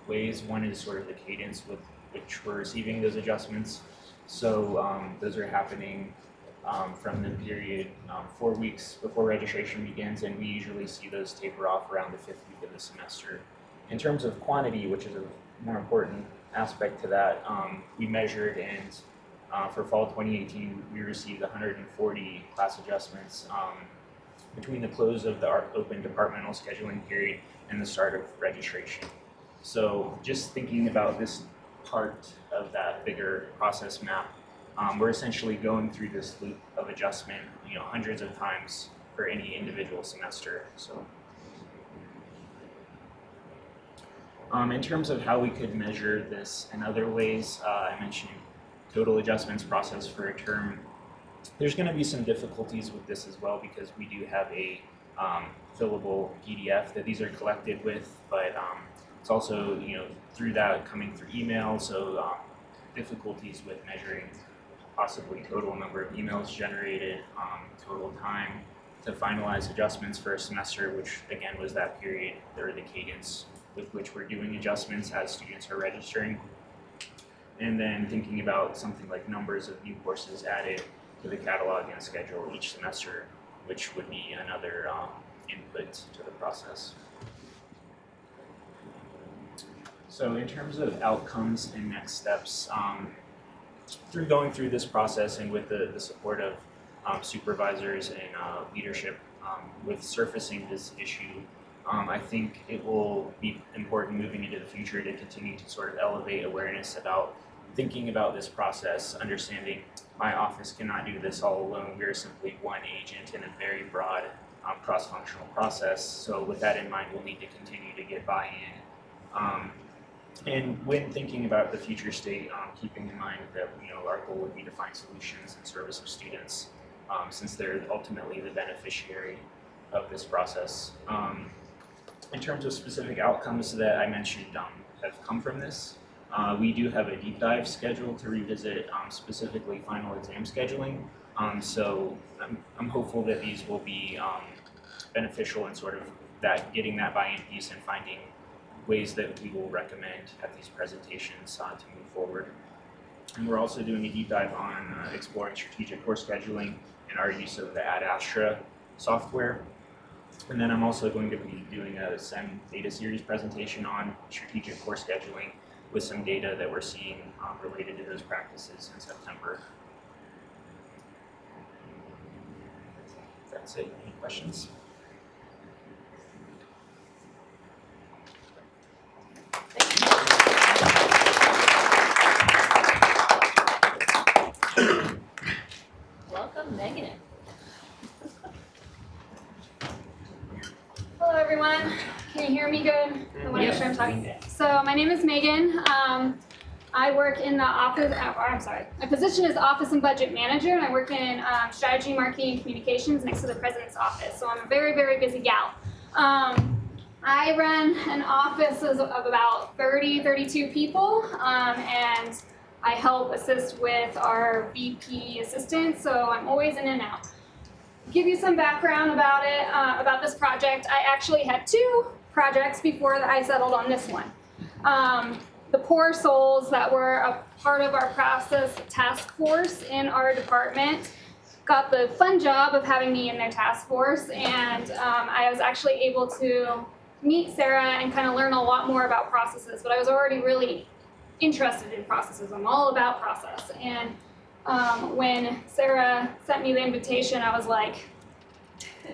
ways. One is sort of the cadence with which we're receiving those adjustments. So those are happening from the period 4 weeks before registration begins, and we usually see those taper off around the 5th week of the semester. In terms of quantity, which is a more important aspect to that, we measured and for fall 2018, we received 140 class adjustments between the close of the open departmental scheduling period and the start of registration. So just thinking about this part of that bigger process map, we're essentially going through this loop of adjustment, hundreds of times for any individual semester. So, in terms of how we could measure this in other ways, I mentioned total adjustments process for a term. There's going to be some difficulties with this as well because we do have a fillable PDF that these are collected with, but it's also through that coming through email, so difficulties with measuring possibly total number of emails generated, total time to finalize adjustments for a semester, which again was that period or the cadence with which we're doing adjustments as students are registering. And then thinking about something like numbers of new courses added to the catalog and schedule each semester, which would be another input to the process. So in terms of outcomes and next steps, through going through this process and with the support of supervisors and leadership with surfacing this issue, I think it will be important moving into the future to continue to sort of elevate awareness about thinking about this process, understanding my office cannot do this all alone. We're simply one agent in a very broad cross-functional process. So with that in mind, we'll need to continue to get buy-in. And when thinking about the future state, keeping in mind that our goal would be to find solutions in service of students, since they're ultimately the beneficiary of this process. In terms of specific outcomes that I mentioned have come from this, we do have a deep dive scheduled to revisit specifically final exam scheduling. So I'm hopeful that these will be beneficial in sort of that getting that buy-in piece and finding ways that we will recommend at these presentations to move forward. And we're also doing a deep dive on exploring strategic course scheduling and our use of the Ad Astra software. And then I'm also going to be doing a SEM data series presentation on strategic course scheduling with some data that we're seeing related to those practices in September. That's it. Any questions? Welcome, Megan. Hello, everyone. Can you hear me good? I want to make sure I'm talking good. So my name is Megan. I work in the office, my position is Office and Budget Manager, and I work in Strategy, Marketing, and Communications next to the President's Office. So I'm a very, very busy gal. I run an office of about 32 people, and I help assist with our VP assistants, so I'm always in and out. Give you some background about it, about this project. I actually had 2 projects before I settled on this one. The poor souls that were a part of our process task force in our department got the fun job of having me in their task force, and I was actually able to meet Sarah and kind of learn a lot more about processes, but I was already really interested in processes. I'm all about process. And when Sarah sent me the invitation, I was like,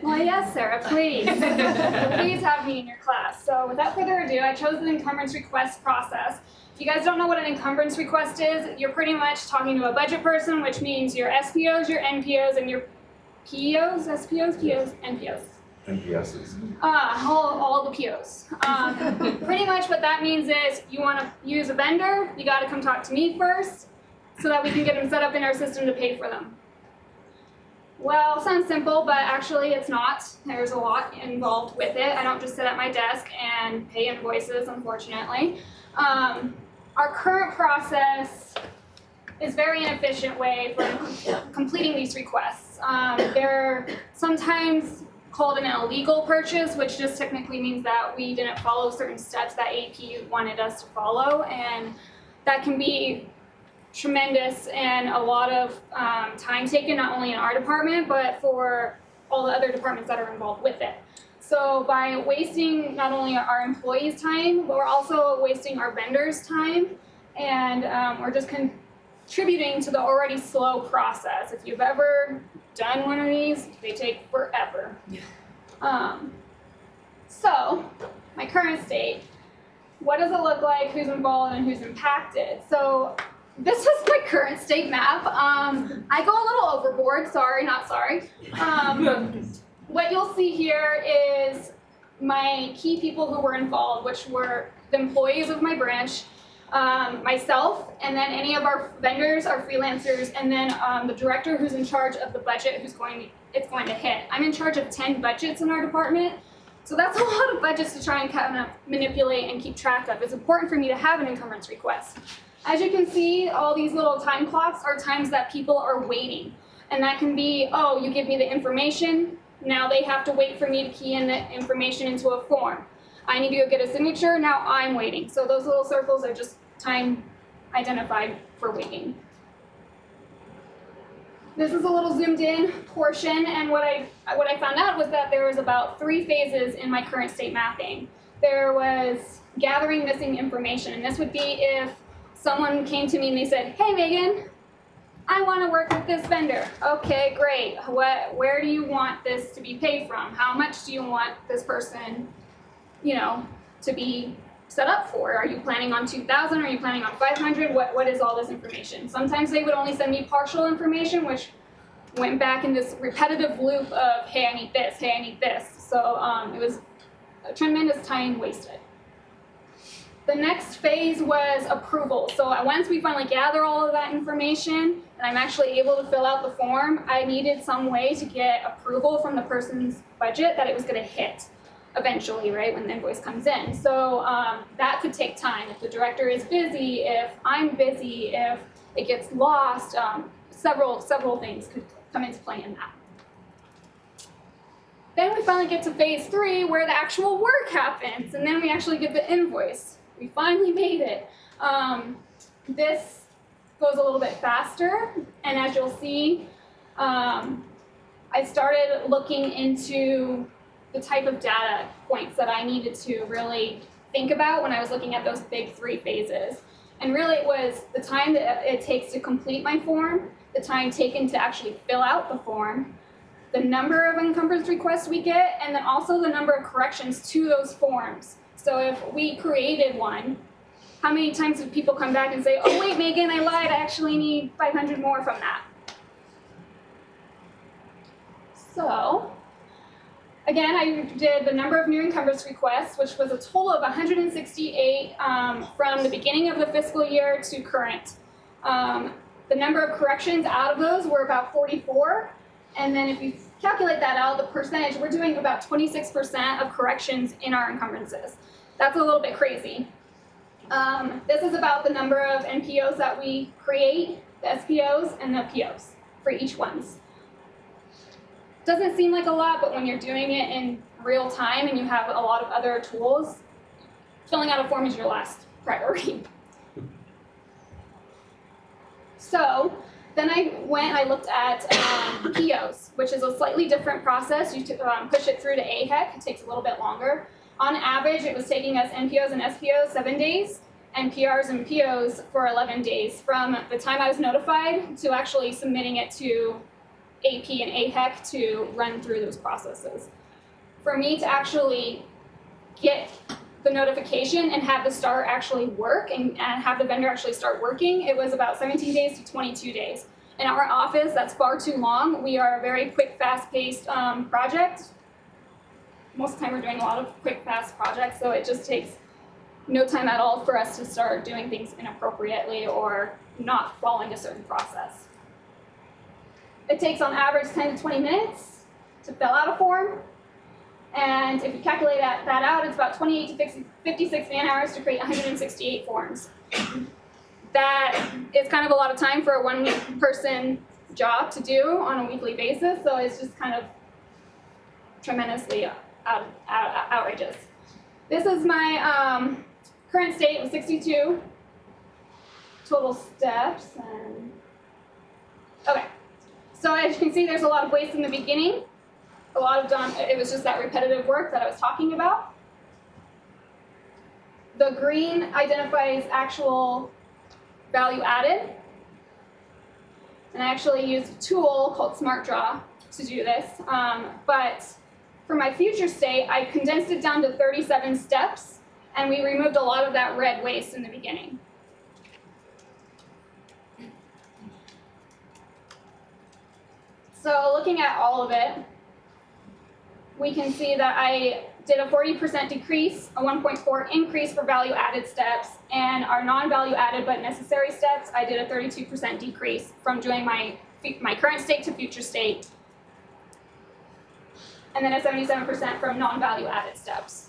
well, yes, Sarah, please. Please have me in your class. So without further ado, I chose the encumbrance request process. If you guys don't know what an encumbrance request is, you're pretty much talking to a budget person, which means your SPOs, your NPOs, and your POs, SPOs, POs, NPOs. NPSs. All the POs. Pretty much what that means is you want to use a vendor, you got to come talk to me first so that we can get them set up in our system to pay for them. Well, sounds simple, but actually it's not. There's a lot involved with it. I don't just sit at my desk and pay invoices, unfortunately. Our current process is a very inefficient way for completing these requests. They're sometimes called an illegal purchase, which just technically means that we didn't follow certain steps that AP wanted us to follow, and that can be tremendous and a lot of time taken, not only in our department, but for all the other departments that are involved with it. So by wasting not only our employees' time, but we're also wasting our vendors' time, and we're just contributing to the already slow process. If you've ever done one of these, they take forever. So, my current state, what does it look like, who's involved, and who's impacted? So, this is my current state map. I go a little overboard, sorry, not sorry. What you'll see here is my key people who were involved, which were the employees of my branch, myself, and then any of our vendors, our freelancers, and then the director who's in charge of the budget it's going to hit. I'm in charge of 10 budgets in our department, so that's a lot of budgets to try and kind of manipulate and keep track of. It's important for me to have an encumbrance request. As you can see, all these little time clocks are times that people are waiting, and that can be, oh, you give me the information, now they have to wait for me to key in the information into a form. I need to go get a signature, now I'm waiting. So those little circles are just time identified for waiting. This is a little zoomed in portion, and what I found out was that there was about 3 phases in my current state mapping. There was gathering missing information, and this would be if someone came to me and they said, hey Megan, I want to work with this vendor. Okay, great. Where do you want this to be paid from? How much do you want this person, to be set up for? Are you planning on 2,000? Are you planning on 500? What is all this information? Sometimes they would only send me partial information, which went back in this repetitive loop of, hey, I need this, hey, I need this. So it was a tremendous time wasted. The next phase was approval. So once we finally gather all of that information, and I'm actually able to fill out the form, I needed some way to get approval from the person's budget that it was going to hit eventually, right, when the invoice comes in. So that could take time. If the director is busy, if I'm busy, if it gets lost, several things come into play in that. Then we finally get to phase 3 where the actual work happens, and then we actually get the invoice. We finally made it. This goes a little bit faster, and as you'll see, I started looking into the type of data points that I needed to really think about when I was looking at those big 3 phases. And really it was the time that it takes to complete my form, the time taken to actually fill out the form, the number of encumbrance requests we get, and then also the number of corrections to those forms. So if we created one, how many times did people come back and say, oh wait, Megan, I lied, I actually need 500 more from that. So, again, I did the number of new encumbrance requests, which was a total of 168 from the beginning of the fiscal year to current. The number of corrections out of those were about 44. And then if you calculate that out, the percentage, we're doing about 26% of corrections in our encumbrances. That's a little bit crazy. This is about the number of NPOs that we create, the SPOs, and the POs for each ones. Doesn't seem like a lot, but when you're doing it in real time and you have a lot of other tools, filling out a form is your last priority. So then I looked at POs, which is a slightly different process. You push it through to AHEC. It takes a little bit longer. On average, it was taking us NPOs and SPOs 7 days, and PRs and POs for 11 days from the time I was notified to actually submitting it to AP and AHEC to run through those processes. For me to actually get the notification and have the STAR actually work and have the vendor actually start working, it was about 17 days to 22 days. In our office, that's far too long. We are a very quick, fast-paced project. Most of the time we're doing a lot of quick, fast projects, so it just takes no time at all for us to start doing things inappropriately or not following a certain process. It takes on average 10 to 20 minutes to fill out a form. And if you calculate that out, it's about 28 to 56 man hours to create 168 forms. That is kind of a lot of time for a one-person job to do on a weekly basis, so it's just kind of tremendously outrageous. This is my current state with 62 total steps. Okay. So as you can see, there's a lot of waste in the beginning. A lot of it was just that repetitive work that I was talking about. The green identifies actual value added. And I actually used a tool called SmartDraw to do this. But for my future state, I condensed it down to 37 steps, and we removed a lot of that red waste in the beginning. So looking at all of it, we can see that I did a 40% decrease, a 1.4 increase for value added steps, and our non-value added but necessary steps, I did a 32% decrease from doing my current state to future state, and then a 77% from non-value added steps.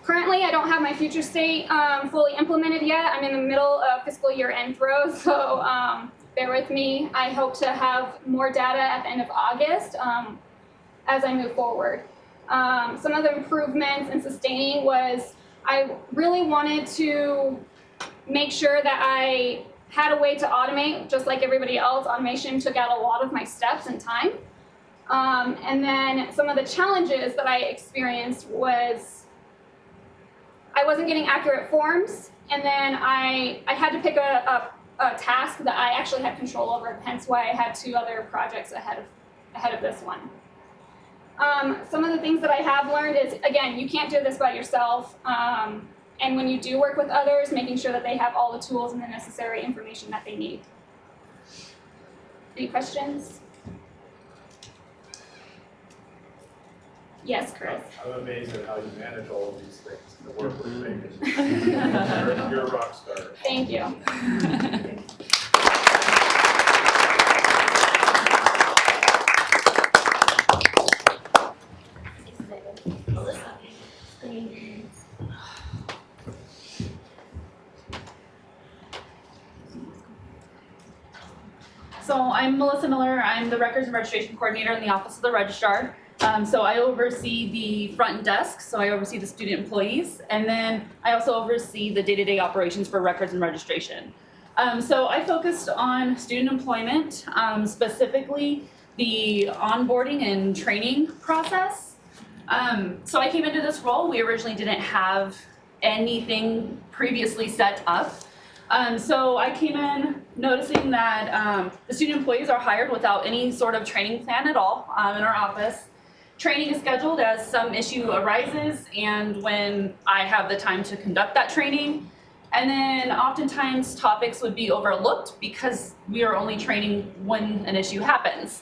Currently, I don't have my future state fully implemented yet. I'm in the middle of fiscal year end throws, so bear with me. I hope to have more data at the end of August as I move forward. Some of the improvements in sustaining was I really wanted to make sure that I had a way to automate, just like everybody else. Automation took out a lot of my steps and time. And then some of the challenges that I experienced was I wasn't getting accurate forms, and then I had to pick a task that I actually had control over, hence why I had 2 other projects ahead of this one. Some of the things that I have learned is, again, you can't do this by yourself, and when you do work with others, making sure that they have all the tools and the necessary information that they need. Any questions? Yes, Chris. I'm amazed at how you manage all of these things, the work we're making. You're a rock star. Thank you. So I'm Melissa Miller. I'm the Records and Registration Coordinator in the Office of the Registrar. So I oversee the front desk, so I oversee the student employees, and then I also oversee the day-to-day operations for records and registration. So I focused on student employment, specifically the onboarding and training process. So I came into this role, we originally didn't have anything previously set up. So I came in noticing that the student employees are hired without any sort of training plan at all in our office. Training is scheduled as some issue arises and when I have the time to conduct that training. And then oftentimes topics would be overlooked because we are only training when an issue happens.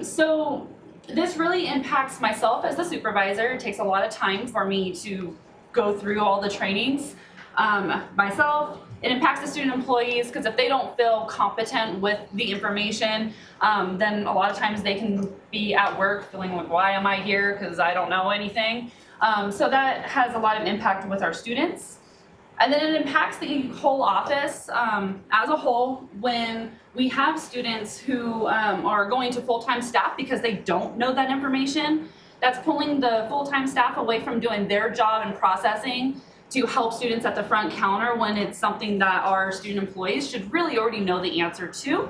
So this really impacts myself as the supervisor. It takes a lot of time for me to go through all the trainings myself. It impacts the student employees because if they don't feel competent with the information, then a lot of times they can be at work feeling like, why am I here? Because I don't know anything. So that has a lot of impact with our students. And then it impacts the whole office as a whole when we have students who are going to full-time staff because they don't know that information. That's pulling the full-time staff away from doing their job and processing to help students at the front counter when it's something that our student employees should really already know the answer to.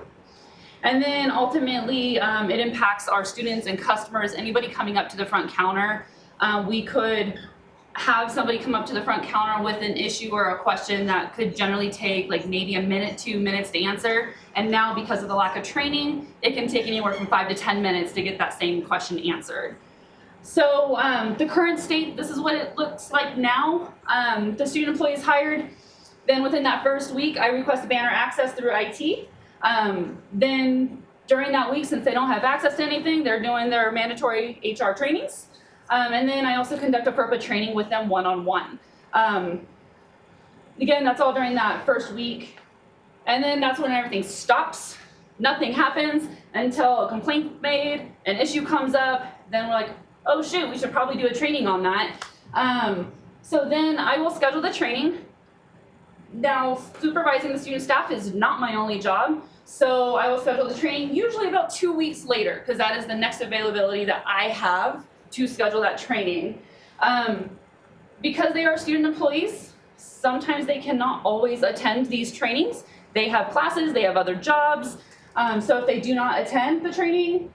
And then ultimately, it impacts our students and customers, anybody coming up to the front counter. We could have somebody come up to the front counter with an issue or a question that could generally take like maybe a minute, 2 minutes to answer. And now because of the lack of training, it can take anywhere from 5 to 10 minutes to get that same question answered. So the current state, this is what it looks like now. The student employee is hired. Then within that first week, I request a banner access through IT. Then during that week, since they don't have access to anything, they're doing their mandatory HR trainings. And then I also conduct a FERPA training with them one-on-one. Again, that's all during that first week. And then that's when everything stops. Nothing happens until a complaint's made, an issue comes up, then we're like, oh shoot, we should probably do a training on that. So then I will schedule the training. Now, supervising the student staff is not my only job. So I will schedule the training usually about 2 weeks later, because that is the next availability that I have to schedule that training. Because they are student employees, sometimes they cannot always attend these trainings. They have classes, they have other jobs. So if they do not attend the training,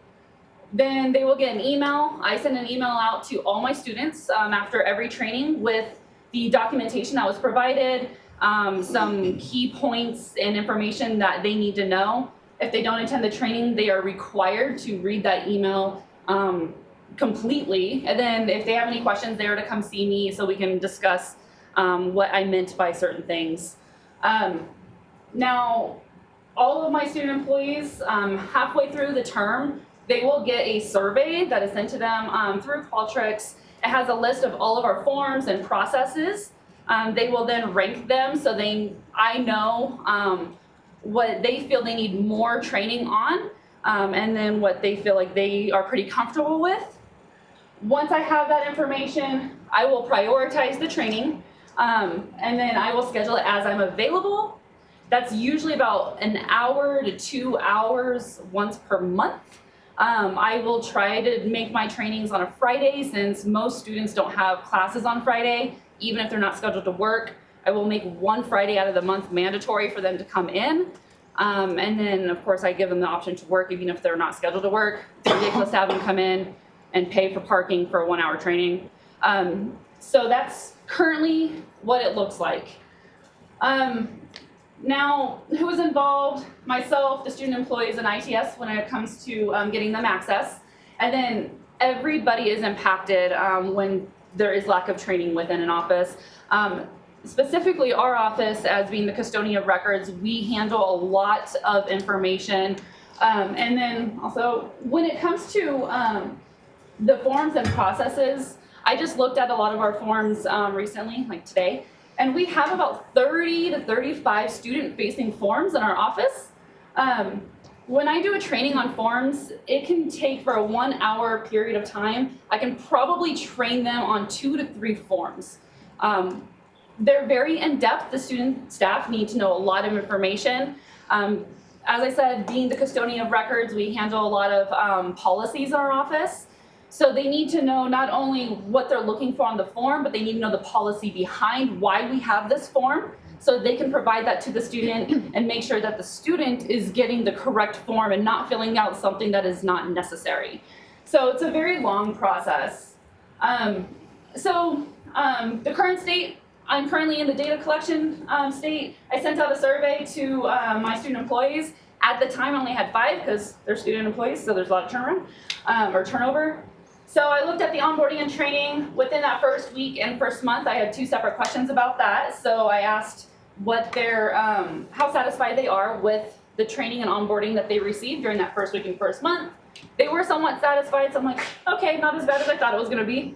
then they will get an email. I send an email out to all my students after every training with the documentation that was provided, some key points and information that they need to know. If they don't attend the training, they are required to read that email completely. And then if they have any questions, they are to come see me so we can discuss what I meant by certain things. Now, all of my student employees, halfway through the term, they will get a survey that is sent to them through Qualtrics. It has a list of all of our forms and processes. They will then rank them so I know what they feel they need more training on, and then what they feel like they are pretty comfortable with. Once I have that information, I will prioritize the training, and then I will schedule it as I'm available. That's usually about an hour to 2 hours once per month. I will try to make my trainings on a Friday since most students don't have classes on Friday, even if they're not scheduled to work. I will make one Friday out of the month mandatory for them to come in. And then of course I give them the option to work even if they're not scheduled to work. It's ridiculous to have them come in and pay for parking for a 1 hour training. So that's currently what it looks like. Now, who is involved? Myself, the student employees, and ITS when it comes to getting them access. And then everybody is impacted when there is lack of training within an office. Specifically our office, as being the custodian of records, we handle a lot of information. And then also, when it comes to the forms and processes, I just looked at a lot of our forms recently, like today, and we have about 30 to 35 student-facing forms in our office. When I do a training on forms, it can take for a 1 hour period of time. I can probably train them on 2 to 3 forms. They're very in-depth. The student staff need to know a lot of information. as I said, being the custodian of records, we handle a lot of policies in our office. So they need to know not only what they're looking for on the form, but they need to know the policy behind why we have this form, so they can provide that to the student and make sure that the student is getting the correct form and not filling out something that is not necessary. So it's a very long process. The current state, I'm currently in the data collection state. I sent out a survey to my student employees. At the time, I only had 5 because they're student employees, so there's a lot of turnaround or turnover. So I looked at the onboarding and training. Within that first week and first month, I had 2 separate questions about that. So I asked what their, how satisfied they are with the training and onboarding that they received during that first week and first month. They were somewhat satisfied, so I'm like, okay, not as bad as I thought it was gonna be.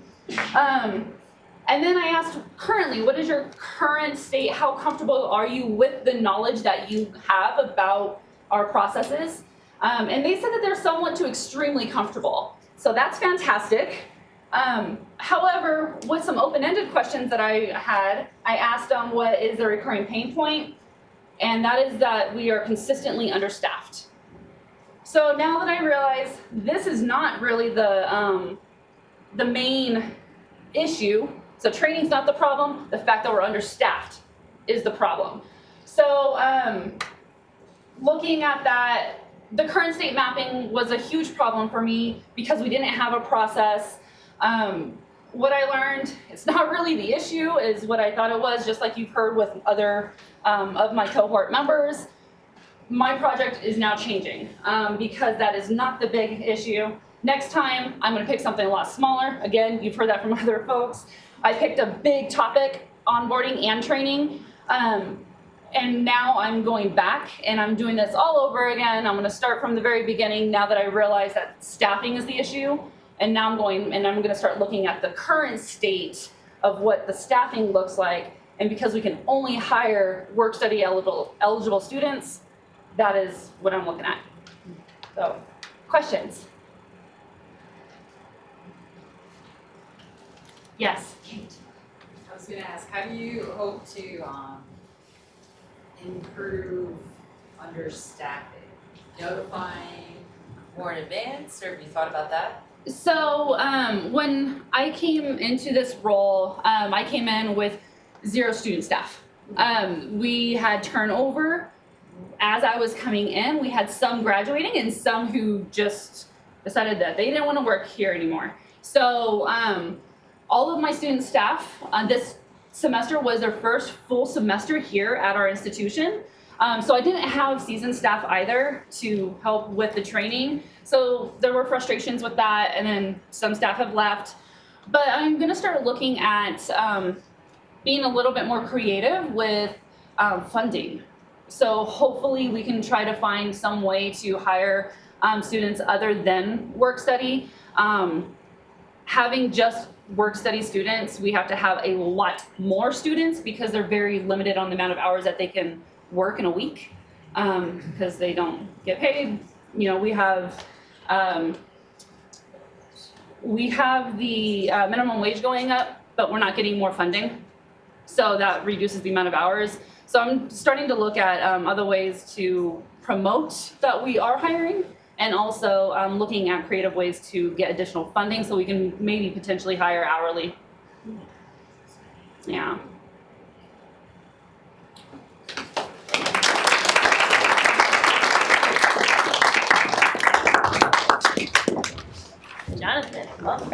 And then I asked, currently, what is your current state? How comfortable are you with the knowledge that you have about our processes? And they said that they're somewhat to extremely comfortable. So that's fantastic. However, with some open-ended questions that I had, I asked them what is the recurring pain point, and that is that we are consistently understaffed. So now that I realize this is not really the main issue, so training's not the problem, the fact that we're understaffed is the problem. So looking at that, the current state mapping was a huge problem for me because we didn't have a process. What I learned, it's not really the issue, is what I thought it was, just like you've heard with other of my cohort members. My project is now changing because that is not the big issue. Next time, I'm gonna pick something a lot smaller. Again, you've heard that from other folks. I picked a big topic, onboarding and training. And now I'm going back and I'm doing this all over again. I'm gonna start from the very beginning now that I realize that staffing is the issue. And now I'm gonna start looking at the current state of what the staffing looks like. And because we can only hire work study eligible students, that is what I'm looking at. So, questions? Yes, Kate. I was gonna ask, how do you hope to improve understaffing? Notifying more in advance, or have you thought about that? So when I came into this role, I came in with 0 student staff. We had turnover as I was coming in. We had some graduating and some who just decided that they didn't want to work here anymore. So all of my student staff this semester was their first full semester here at our institution. So I didn't have seasoned staff either to help with the training. So there were frustrations with that, and then some staff have left. But I'm gonna start looking at being a little bit more creative with funding. So hopefully we can try to find some way to hire students other than work study. Having just work study students, we have to have a lot more students because they're very limited on the amount of hours that they can work in a week because they don't get paid. You know, we have the minimum wage going up, but we're not getting more funding. So that reduces the amount of hours. So I'm starting to look at other ways to promote that we are hiring, and also looking at creative ways to get additional funding so we can maybe potentially hire hourly. Yeah. Jonathan, welcome.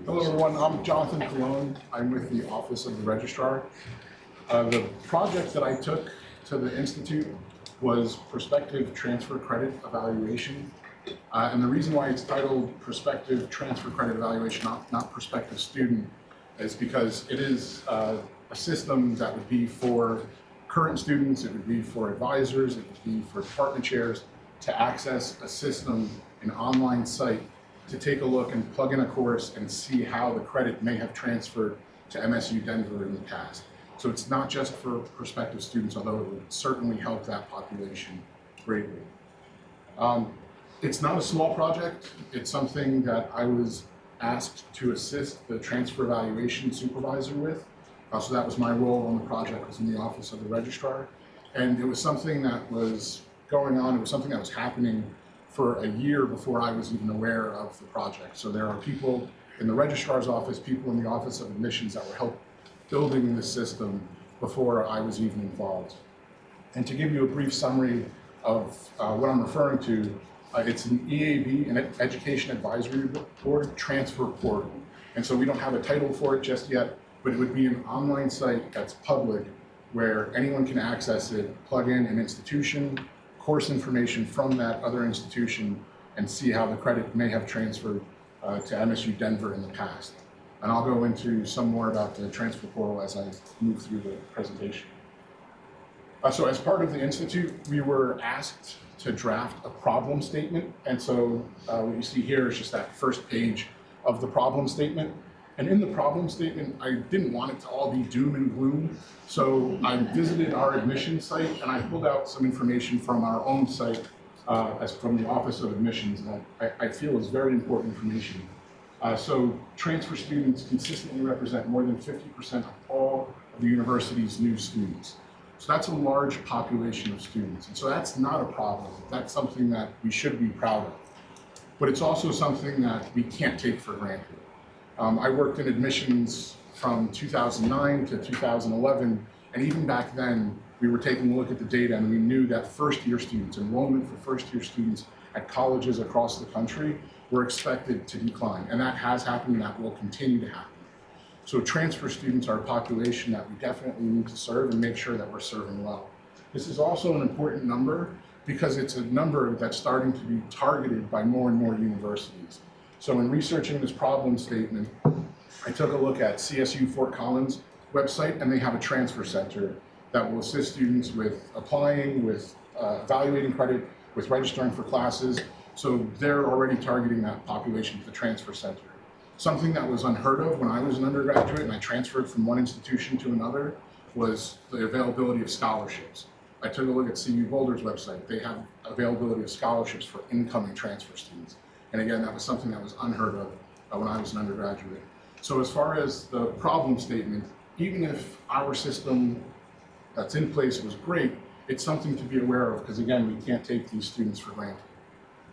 Hello everyone, I'm Jonathan Colón. I'm with the Office of the Registrar. The project that I took to the Institute was Prospective Transfer Credit Evaluation. And the reason why it's titled Prospective Transfer Credit Evaluation, not Prospective Student, is because it is a system that would be for current students, it would be for advisors, it would be for department chairs to access a system, an online site, to take a look and plug in a course and see how the credit may have transferred to MSU Denver in the past. So it's not just for prospective students, although it would certainly help that population greatly. It's not a small project. It's something that I was asked to assist the transfer evaluation supervisor with. So that was my role on the project, was in the office of the registrar. And it was something that was going on, it was something that was happening for a year before I was even aware of the project. So there are people in the registrar's office, people in the office of admissions that were helping building the system before I was even involved. And to give you a brief summary of what I'm referring to, it's an EAB, an Education Advisory Board transfer portal. And so we don't have a title for it just yet, but it would be an online site that's public where anyone can access it, plug in an institution, course information from that other institution, and see how the credit may have transferred to MSU Denver in the past. And I'll go into some more about the transfer portal as I move through the presentation. So as part of the Institute, we were asked to draft a problem statement. And so what you see here is just that first page of the problem statement. And in the problem statement, I didn't want it to all be doom and gloom. So I visited our admissions site and I pulled out some information from our own site as from the Office of Admissions that I feel is very important information. So transfer students consistently represent more than 50% of all of the university's new students. So that's a large population of students. And so that's not a problem. That's something that we should be proud of. But it's also something that we can't take for granted. I worked in admissions from 2009 to 2011, and even back then, we were taking a look at the data and we knew that first-year students, enrollment for first-year students at colleges across the country were expected to decline. And that has happened and that will continue to happen. So transfer students are a population that we definitely need to serve and make sure that we're serving well. This is also an important number because it's a number that's starting to be targeted by more and more universities. So in researching this problem statement, I took a look at CSU Fort Collins website, and they have a transfer center that will assist students with applying, with evaluating credit, with registering for classes. So they're already targeting that population with the transfer center. Something that was unheard of when I was an undergraduate and I transferred from one institution to another was the availability of scholarships. I took a look at CU Boulder's website. They have availability of scholarships for incoming transfer students. And again, that was something that was unheard of when I was an undergraduate. So as far as the problem statement, even if our system that's in place was great, it's something to be aware of because again, we can't take these students for granted.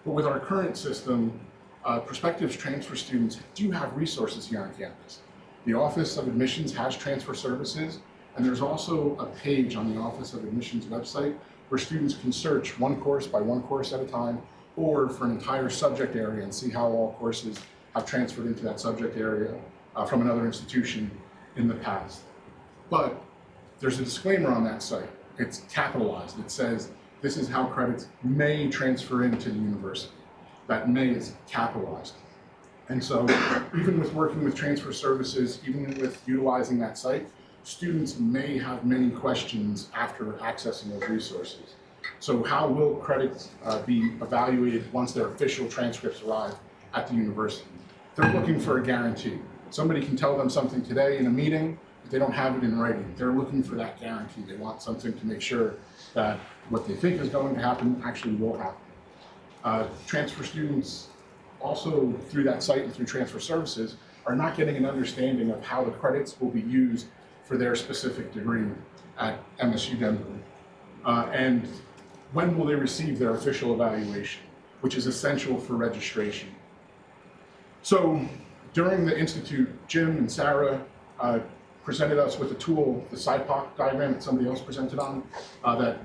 But with our current system, prospective transfer students do have resources here on campus. The Office of Admissions has transfer services, and there's also a page on the Office of Admissions website where students can search one course by one course at a time, or for an entire subject area and see how all courses have transferred into that subject area from another institution in the past. But there's a disclaimer on that site. It's capitalized. It says, this is how credits may transfer into the university. That may is capitalized. And so even with working with transfer services, even with utilizing that site, students may have many questions after accessing those resources. So how will credits be evaluated once their official transcripts arrive at the university? They're looking for a guarantee. Somebody can tell them something today in a meeting, but they don't have it in writing. They're looking for that guarantee. They want something to make sure that what they think is going to happen actually will happen. Transfer students also through that site and through transfer services are not getting an understanding of how the credits will be used for their specific degree at MSU Denver. And when will they receive their official evaluation, which is essential for registration. So during the Institute, Jim and Sarah presented us with a tool, the SIPOC diagram that somebody else presented on, that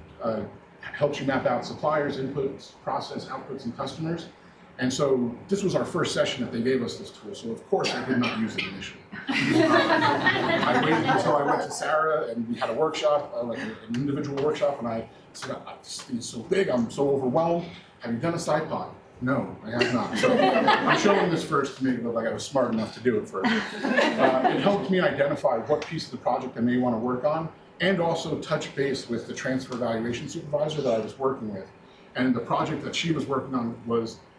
helps you map out suppliers, inputs, process, outputs, and customers. And so this was our first session that they gave us this tool, so of course I did not use it initially. I waited until I went to Sarah and we had a workshop, like an individual workshop, and I said, this thing is so big, I'm so overwhelmed. Have you done a SIPOC? No, I have not. So I'm showing this first to make it look like I was smart enough to do it first. It helped me identify what piece of the project I may want to work on, and also touch base with the transfer evaluation supervisor that I was working with. And the project that she was working on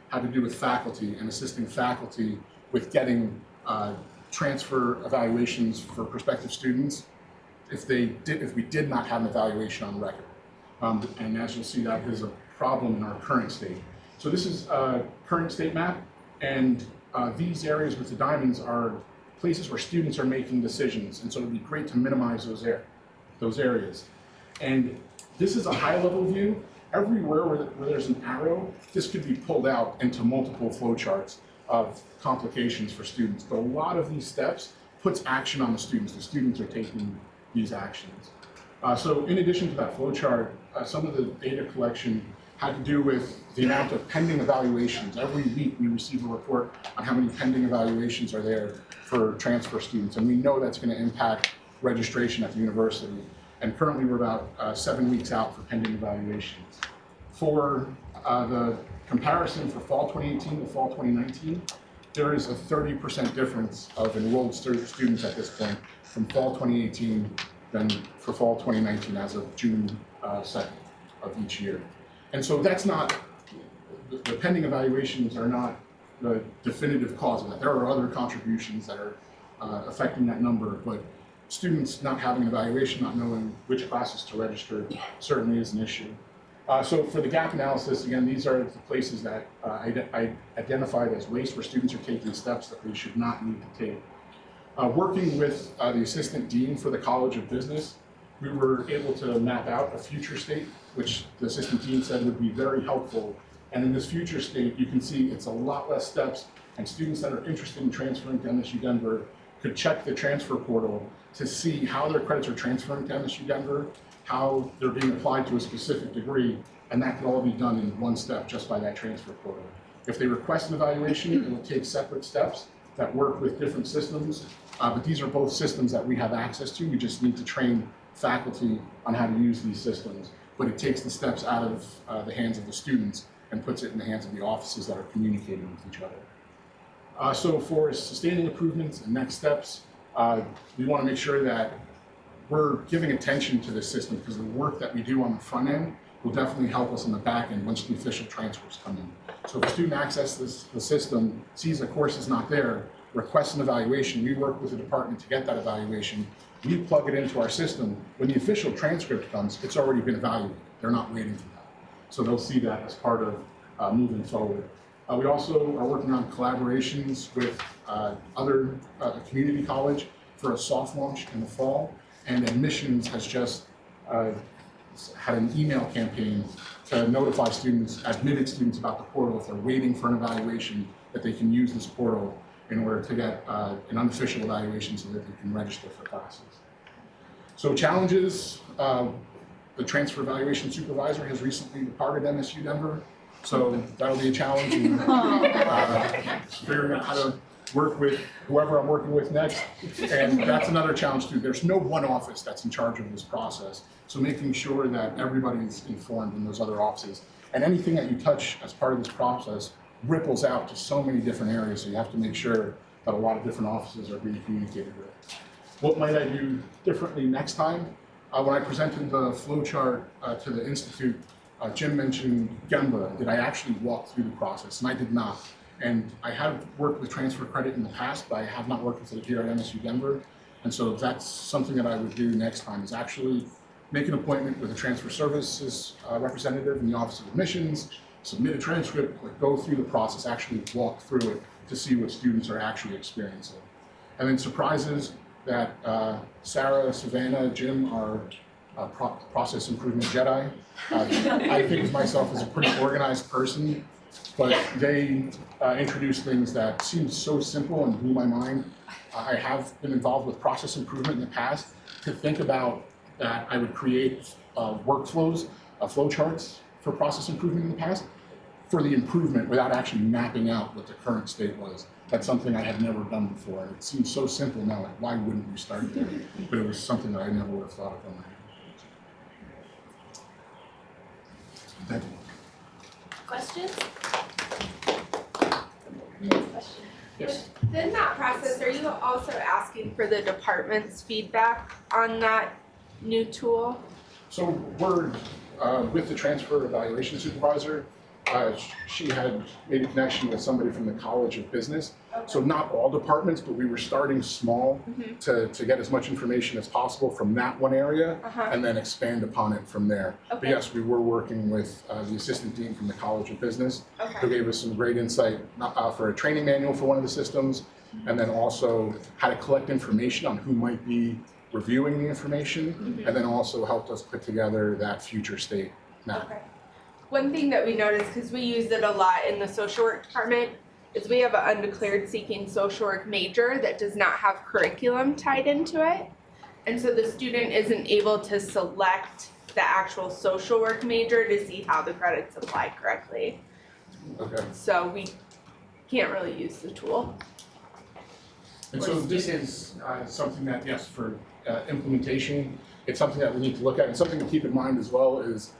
had to do with faculty and assisting faculty with getting transfer evaluations for prospective students if we did not have an evaluation on record. And as you'll see, that is a problem in our current state. So this is a current state map, and these areas with the diamonds are places where students are making decisions, and so it'd be great to minimize those areas. And this is a high-level view. Everywhere where there's an arrow, this could be pulled out into multiple flowcharts of complications for students. But a lot of these steps puts action on the students. The students are taking these actions. So in addition to that flowchart, some of the data collection had to do with the amount of pending evaluations. Every week we receive a report on how many pending evaluations are there for transfer students, and we know that's going to impact registration at the university. And currently we're about 7 weeks out for pending evaluations. For the comparison for fall 2018 to fall 2019, there is a 30% difference of enrolled students at this point from fall 2018 than for fall 2019 as of June 2nd of each year. And so that's not, the pending evaluations are not the definitive cause of that. There are other contributions that are affecting that number, but students not having an evaluation, not knowing which classes to register certainly is an issue. So for the gap analysis, again, these are the places that I identified as waste where students are taking steps that they should not need to take. Working with the assistant dean for the College of Business, we were able to map out a future state, which the assistant dean said would be very helpful. And in this future state, you can see it's a lot less steps, and students that are interested in transferring to MSU Denver could check the transfer portal to see how their credits are transferring to MSU Denver, how they're being applied to a specific degree, and that can all be done in one step just by that transfer portal. If they request an evaluation, it will take separate steps that work with different systems, but these are both systems that we have access to. We just need to train faculty on how to use these systems, but it takes the steps out of the hands of the students and puts it in the hands of the offices that are communicating with each other. So for sustaining improvements and next steps, we want to make sure that we're giving attention to this system, because the work that we do on the front end will definitely help us on the back end once the official transcripts come in. So if a student accesses the system, sees a course is not there, requests an evaluation, we work with the department to get that evaluation, we plug it into our system. When the official transcript comes, it's already been evaluated. They're not waiting for that. So they'll see that as part of moving forward. We also are working on collaborations with other community college for a soft launch in the fall. And admissions has just had an email campaign to notify students, admitted students about the portal if they're waiting for an evaluation, that they can use this portal in order to get an unofficial evaluation so that they can register for classes. So challenges, the transfer evaluation supervisor has recently departed MSU Denver, so that'll be a challenge in figuring out how to work with whoever I'm working with next. And that's another challenge too. There's no one office that's in charge of this process. So making sure that everybody's informed in those other offices. And anything that you touch as part of this process ripples out to so many different areas. So you have to make sure that a lot of different offices are being communicated with. What might I do differently next time? When I presented the flowchart to the Institute, Jim mentioned Gemba. Did I actually walk through the process? And I did not. And I have worked with transfer credit in the past, but I have not worked with it here at MSU Denver. And so that's something that I would do next time, is actually make an appointment with a transfer services representative in the Office of Admissions, submit a transcript, go through the process, actually walk through it to see what students are actually experiencing. And then surprises that Sarah, Savannah, Jim are process improvement Jedi. I think of myself as a pretty organized person, but they introduced things that seemed so simple and blew my mind. I have been involved with process improvement in the past. To think about that, I would create workflows, flowcharts for process improvement in the past for the improvement without actually mapping out what the current state was. That's something I had never done before. It seems so simple now, like why wouldn't we start there? But it was something that I never would have thought of on my own. Thank you. Questions? Yes. Within that process, are you also asking for the department's feedback on that new tool? So we're with the transfer evaluation supervisor. she had made a connection with somebody from the College of Business. So not all departments, but we were starting small to get as much information as possible from that one area and then expand upon it from there. But yes, we were working with the assistant dean from the College of Business who gave us some great insight for a training manual for one of the systems, and then also how to collect information on who might be reviewing the information, and then also helped us put together that future state map. One thing that we noticed, because we use it a lot in the social work department, is we have an undeclared seeking social work major that does not have curriculum tied into it. And so the student isn't able to select the actual social work major to see how the credits apply correctly. So we can't really use the tool. And so this is something that, yes, for implementation, it's something that we need to look at. And something to keep in mind as well is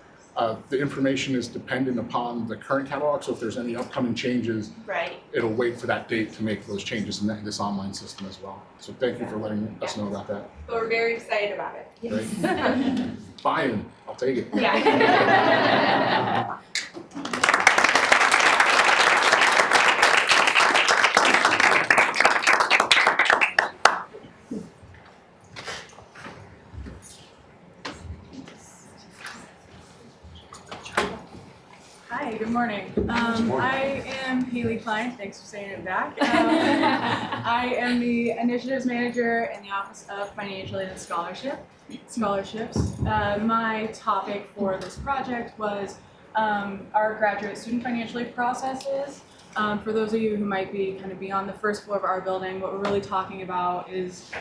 the information is dependent upon the current catalog. So if there's any upcoming changes, it'll wait for that date to make those changes in this online system as well. So thank you for letting us know about that. So we're very excited about it. Great. Buy-in, I'll take it. Yeah. Hi, good morning. I am Haley Klein. Thanks for saying it back. I am the Initiatives Manager in the Office of Financial Aid and Scholarships. My topic for this project was our graduate student financial aid processes. For those of you who might be kind of beyond the first floor of our building, what we're really talking about is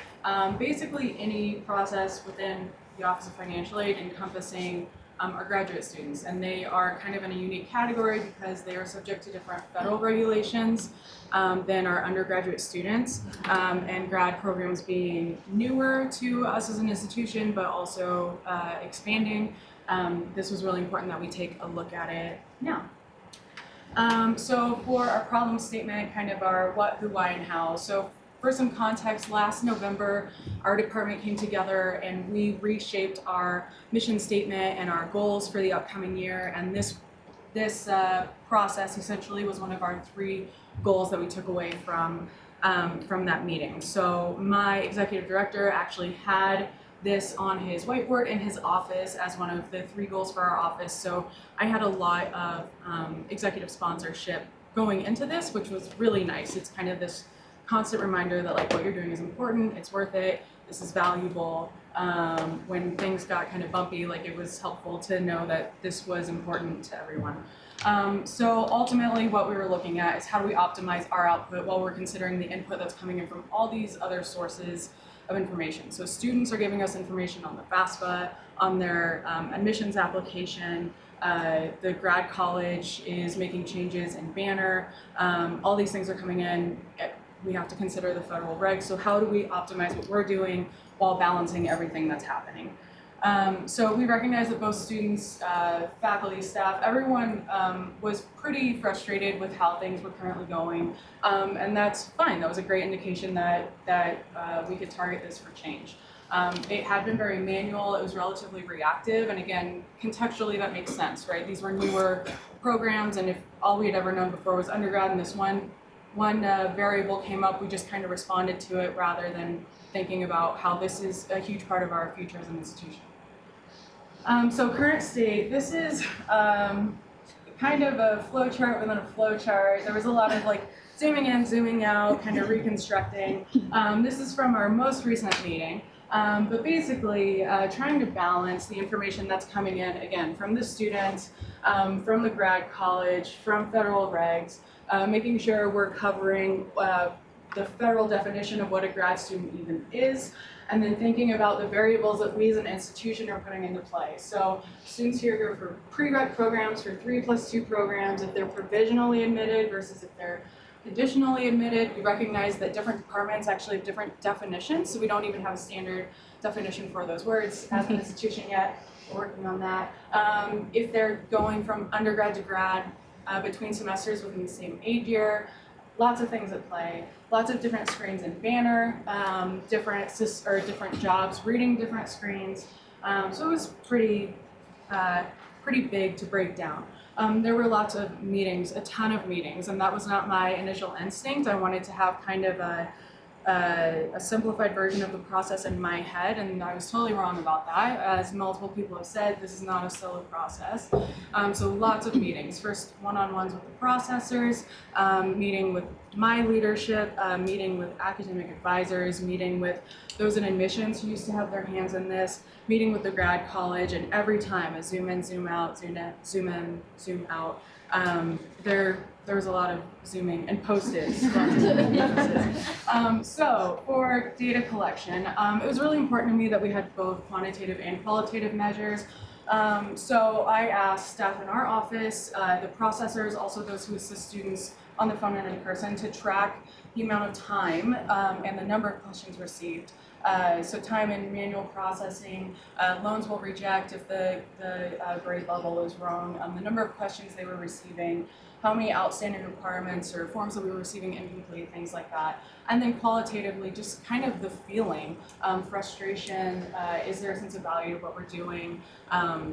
basically any process within the Office of Financial Aid encompassing our graduate students, and they are kind of in a unique category because they are subject to different federal regulations than our undergraduate students, and grad programs being newer to us as an institution, but also expanding. This was really important that we take a look at it now. So for our problem statement, kind of our what, who, why, and how. So for some context, last November, our department came together and we reshaped our mission statement and our goals for the upcoming year. And this process essentially was one of our 3 goals that we took away from that meeting. So my executive director actually had this on his whiteboard in his office as one of the 3 goals for our office. So I had a lot of executive sponsorship going into this, which was really nice. It's kind of this constant reminder that like what you're doing is important, it's worth it, this is valuable. When things got kind of bumpy, like it was helpful to know that this was important to everyone. So ultimately what we were looking at is how do we optimize our output while we're considering the input that's coming in from all these other sources of information. So students are giving us information on the FAFSA, on their admissions application, the grad college is making changes in Banner, all these things are coming in. We have to consider the federal regs. So how do we optimize what we're doing while balancing everything that's happening? So we recognize that both students, faculty, staff, everyone was pretty frustrated with how things were currently going. And that's fine. That was a great indication that we could target this for change. It had been very manual, it was relatively reactive, and again, contextually that makes sense, right? These were newer programs, and if all we had ever known before was undergrad and this one variable came up, we just kind of responded to it rather than thinking about how this is a huge part of our future as an institution. So current state, this is kind of a flow chart within a flow chart. There was a lot of like zooming in, zooming out, kind of reconstructing. This is from our most recent meeting. But basically trying to balance the information that's coming in, again, from the students, from the grad college, from federal regs, making sure we're covering the federal definition of what a grad student even is, and then thinking about the variables that we as an institution are putting into play. So students here go for pre-reg programs, for 3+2 programs, if they're provisionally admitted versus if they're conditionally admitted. We recognize that different departments actually have different definitions, so we don't even have a standard definition for those words as an institution yet. We're working on that. If they're going from undergrad to grad between semesters within the same aid year, lots of things at play. Lots of different screens in Banner, different jobs reading different screens. So it was pretty pretty big to break down. There were lots of meetings, a ton of meetings, and that was not my initial instinct. I wanted to have kind of a simplified version of the process in my head, and I was totally wrong about that. As multiple people have said, this is not a solo process. So lots of meetings. First, one-on-ones with the processors, meeting with my leadership, meeting with academic advisors, meeting with those in admissions who used to have their hands in this, meeting with the grad college, and every time a zoom in, zoom out, zoom in, zoom out. There was a lot of zooming and post-its. So for data collection, it was really important to me that we had both quantitative and qualitative measures. So I asked staff in our office, the processors, also those who assist students on the phone and in person, to track the amount of time and the number of questions received. So time in manual processing, loans will reject if the grade level is wrong, the number of questions they were receiving, how many outstanding requirements or forms that we were receiving incomplete, things like that. And then qualitatively, just kind of the feeling, frustration, is there a sense of value of what we're doing,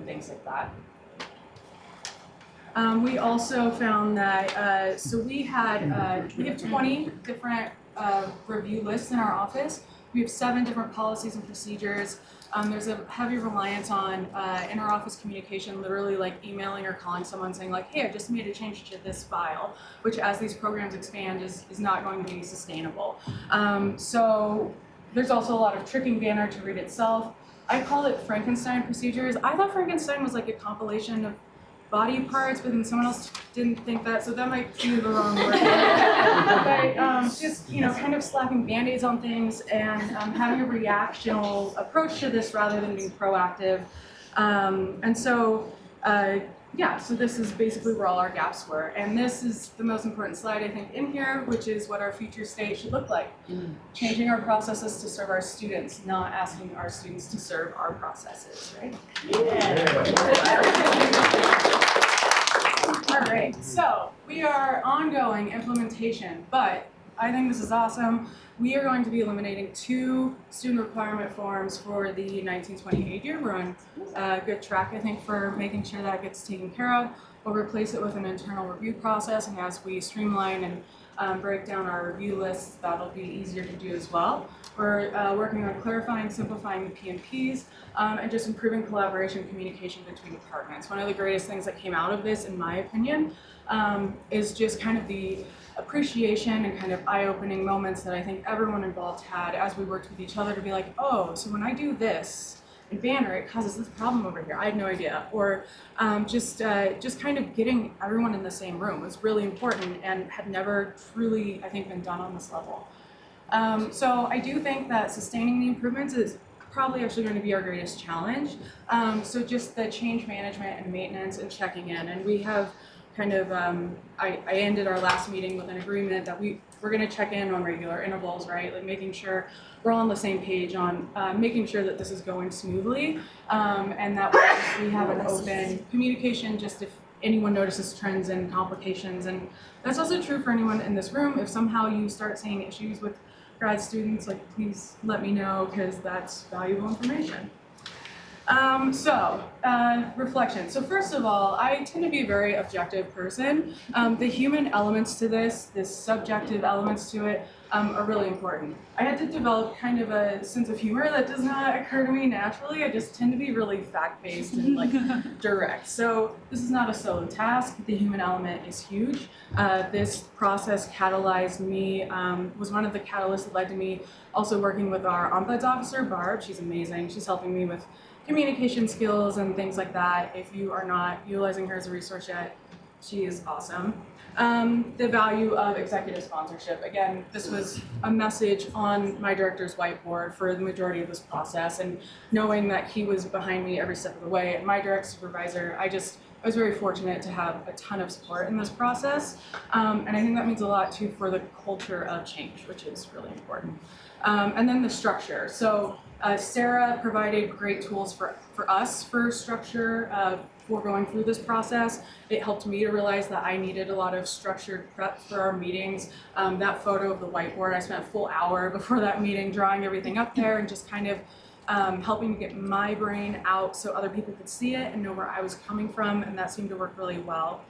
things like that. We also found that, so we have 20 different review lists in our office. We have 7 different policies and procedures. There's a heavy reliance on inter-office communication, literally like emailing or calling someone saying like, hey, I just made a change to this file, which as these programs expand is not going to be sustainable. So there's also a lot of tricking banner to read itself. I call it Frankenstein procedures. I thought Frankenstein was like a compilation of body parts, but then someone else didn't think that, so that might be the wrong word. But just, kind of slapping band-aids on things and having a reactional approach to this rather than being proactive. And so, so this is basically where all our gaps were. And this is the most important slide, I think, in here, which is what our future state should look like. Changing our processes to serve our students, not asking our students to serve our processes, right? All right, so we are ongoing implementation, but I think this is awesome. We are going to be eliminating 2 student requirement forms for the 1920 year. We're on a good track, I think, for making sure that gets taken care of. We'll replace it with an internal review process, and as we streamline and break down our review lists, that'll be easier to do as well. We're working on clarifying, simplifying the PMPs, and just improving collaboration and communication between departments. One of the greatest things that came out of this, in my opinion, is just kind of the appreciation and kind of eye-opening moments that I think everyone involved had as we worked with each other to be like, oh, so when I do this in Banner, it causes this problem over here. I had no idea. Or just kind of getting everyone in the same room was really important and had never truly, I think, been done on this level. So I do think that sustaining the improvements is probably actually going to be our greatest challenge. So just the change management and maintenance and checking in. And we have kind of, I ended our last meeting with an agreement that we're going to check in on regular intervals, right? Like making sure we're all on the same page on making sure that this is going smoothly, and that we have an open communication just if anyone notices trends and complications. And that's also true for anyone in this room. If somehow you start seeing issues with grad students, like please let me know, because that's valuable information. Reflection. So first of all, I tend to be a very objective person. The human elements to this subjective elements to it, are really important. I had to develop kind of a sense of humor that does not occur to me naturally. I just tend to be really fact-based and like direct. So this is not a solo task. The human element is huge. This process catalyzed me, was one of the catalysts that led to me also working with our ombuds officer, Barb. She's amazing. She's helping me with communication skills and things like that. If you are not utilizing her as a resource yet, she is awesome. The value of executive sponsorship. Again, this was a message on my director's whiteboard for the majority of this process, and knowing that he was behind me every step of the way, and my direct supervisor, I was very fortunate to have a ton of support in this process. And I think that means a lot too for the culture of change, which is really important. And then the structure. So Sarah provided great tools for us for structure for going through this process. It helped me to realize that I needed a lot of structured prep for our meetings. That photo of the whiteboard, I spent a full hour before that meeting drawing everything up there and just kind of helping to get my brain out so other people could see it and know where I was coming from, and that seemed to work really well.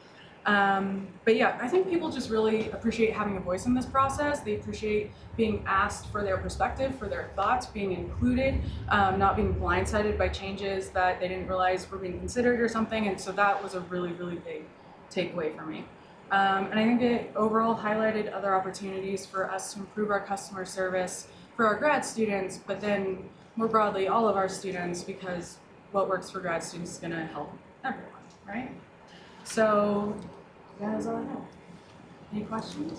But yeah, I think people just really appreciate having a voice in this process. They appreciate being asked for their perspective, for their thoughts, being included, not being blindsided by changes that they didn't realize were being considered or something. And so that was a really, really big takeaway for me. And I think it overall highlighted other opportunities for us to improve our customer service for our grad students, but then more broadly, all of our students, because what works for grad students is going to help everyone, right? So that is all I have. Any questions?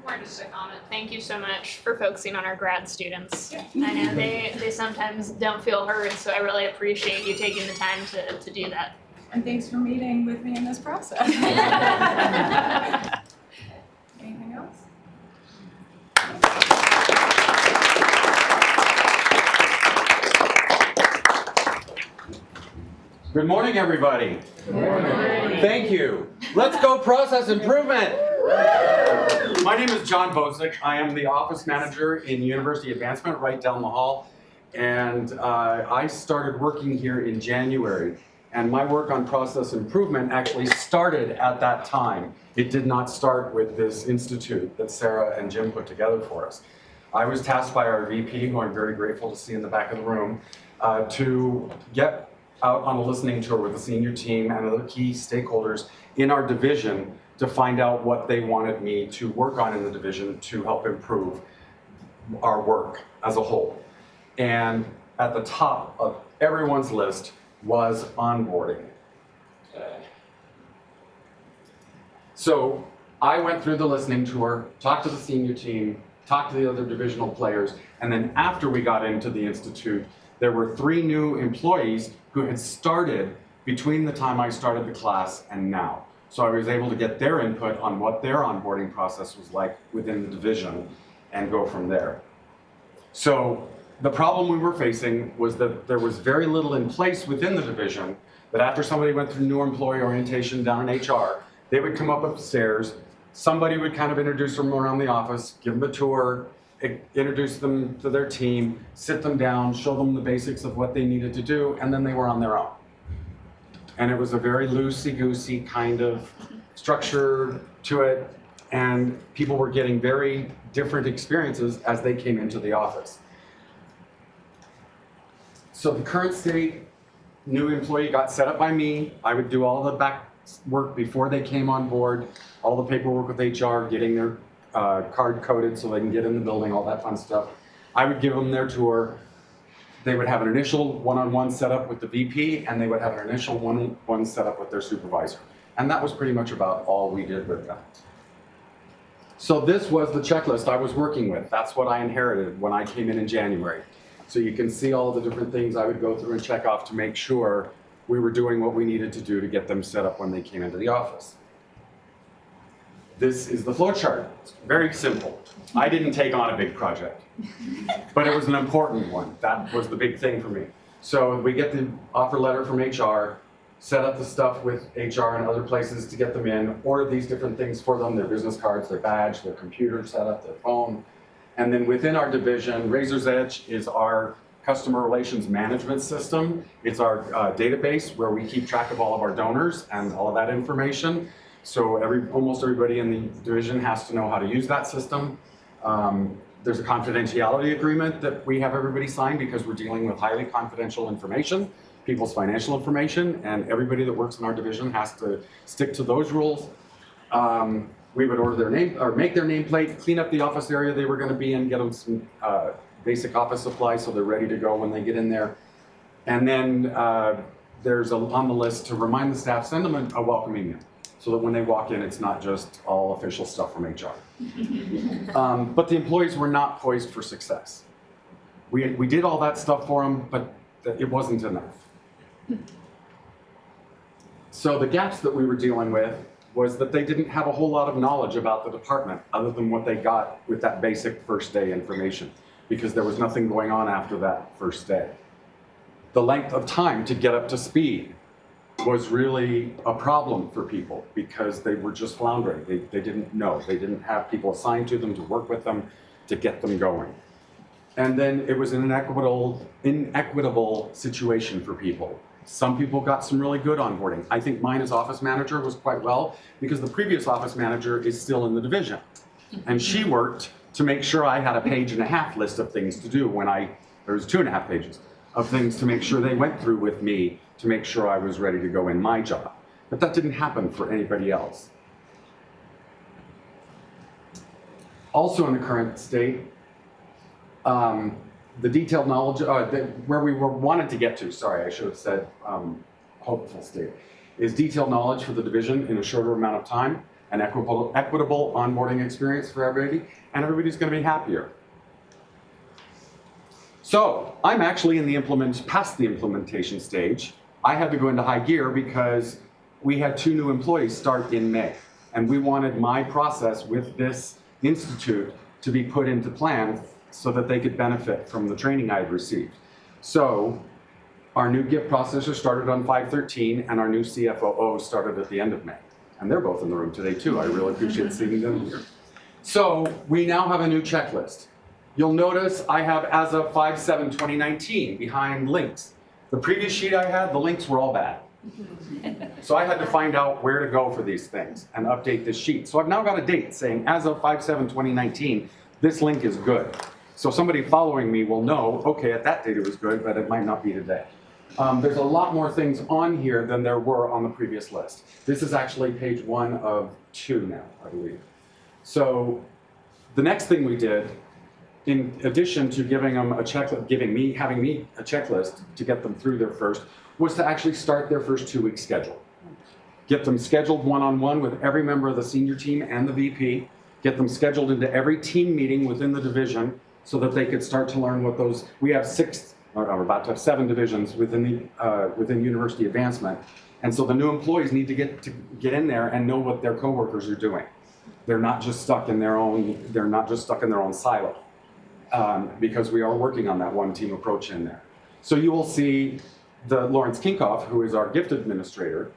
More just a comment. Thank you so much for focusing on our grad students. I know they sometimes don't feel heard, so I really appreciate you taking the time to do that. And thanks for meeting with me in this process. Anything else? Good morning, everybody. Good morning. Thank you. Let's go process improvement. My name is John Bosick. I am the office manager in University Advancement right down the hall. And I started working here in January. And my work on process improvement actually started at that time. It did not start with this institute that Sarah and Jim put together for us. I was tasked by our VP, who I'm very grateful to see in the back of the room, to get out on a listening tour with the senior team and other key stakeholders in our division to find out what they wanted me to work on in the division to help improve our work as a whole. And at the top of everyone's list was onboarding. So I went through the listening tour, talked to the senior team, talked to the other divisional players, and then after we got into the institute, there were 3 new employees who had started between the time I started the class and now. So I was able to get their input on what their onboarding process was like within the division and go from there. So the problem we were facing was that there was very little in place within the division, that after somebody went through new employee orientation down in HR, they would come up upstairs, somebody would kind of introduce them around the office, give them a tour, introduce them to their team, sit them down, show them the basics of what they needed to do, and then they were on their own. And it was a very loosey-goosey kind of structure to it, and people were getting very different experiences as they came into the office. So the current state, new employee got set up by me. I would do all the back work before they came on board, all the paperwork with HR, getting their card coded so they can get in the building, all that fun stuff. I would give them their tour. They would have an initial one-on-one setup with the VP, and they would have an initial one-on-one setup with their supervisor. And that was pretty much about all we did with them. So this was the checklist I was working with. That's what I inherited when I came in January. So you can see all the different things I would go through and check off to make sure we were doing what we needed to do to get them set up when they came into the office. This is the flow chart. It's very simple. I didn't take on a big project, but it was an important one. That was the big thing for me. So we get the offer letter from HR, set up the stuff with HR and other places to get them in, order these different things for them, their business cards, their badge, their computer setup, their phone. And then within our division, Razor's Edge is our customer relations management system. It's our database where we keep track of all of our donors and all of that information. So almost everybody in the division has to know how to use that system. There's a confidentiality agreement that we have everybody sign because we're dealing with highly confidential information, people's financial information, and everybody that works in our division has to stick to those rules. We would order their name or make their nameplate, clean up the office area they were going to be in, get them some basic office supplies so they're ready to go when they get in there. And then there's on the list to remind the staff, send them a welcome email so that when they walk in, it's not just all official stuff from HR. But the employees were not poised for success. We did all that stuff for them, but it wasn't enough. So the gaps that we were dealing with was that they didn't have a whole lot of knowledge about the department other than what they got with that basic first day information, because there was nothing going on after that first day. The length of time to get up to speed was really a problem for people because they were just floundering. They didn't know. They didn't have people assigned to them to work with them to get them going. And then it was an inequitable situation for people. Some people got some really good onboarding. I think mine as office manager was quite well because the previous office manager is still in the division. And she worked to make sure I had a 1.5-page list of things to do when there was 2.5 pages of things to make sure they went through with me to make sure I was ready to go in my job. But that didn't happen for anybody else. Also in the current state, the detailed knowledge, where we wanted to get to, sorry, I should have said hopeful state, is detailed knowledge for the division in a shorter amount of time, an equitable onboarding experience for everybody, and everybody's going to be happier. So I'm actually past the implementation stage. I had to go into high gear because we had 2 new employees start in May, and we wanted my process with this institute to be put into plan so that they could benefit from the training I had received. So our new gift processor started on 5/13, and our new CFOO started at the end of May. And they're both in the room today too. I really appreciate seeing them here. So we now have a new checklist. You'll notice I have as of 5/7/2019 behind links. The previous sheet I had, the links were all bad. So I had to find out where to go for these things and update this sheet. So I've now got a date saying as of 5/7/2019, this link is good. So somebody following me will know, okay, at that date it was good, but it might not be today. There's a lot more things on here than there were on the previous list. This is actually page 1 of 2 now, I believe. So the next thing we did, in addition to giving them a checklist, having me a checklist to get them through their first, was to actually start their first 2-week schedule. Get them scheduled one-on-one with every member of the senior team and the VP, get them scheduled into every team meeting within the division so that they could start to learn what those, we have 6, or we're about to have 7 divisions within university advancement. And so the new employees need to get in there and know what their coworkers are doing. They're not just stuck in their own silo. Because we are working on that one team approach in there. So you will see Lawrence Kinkoff, who is our gift administrator,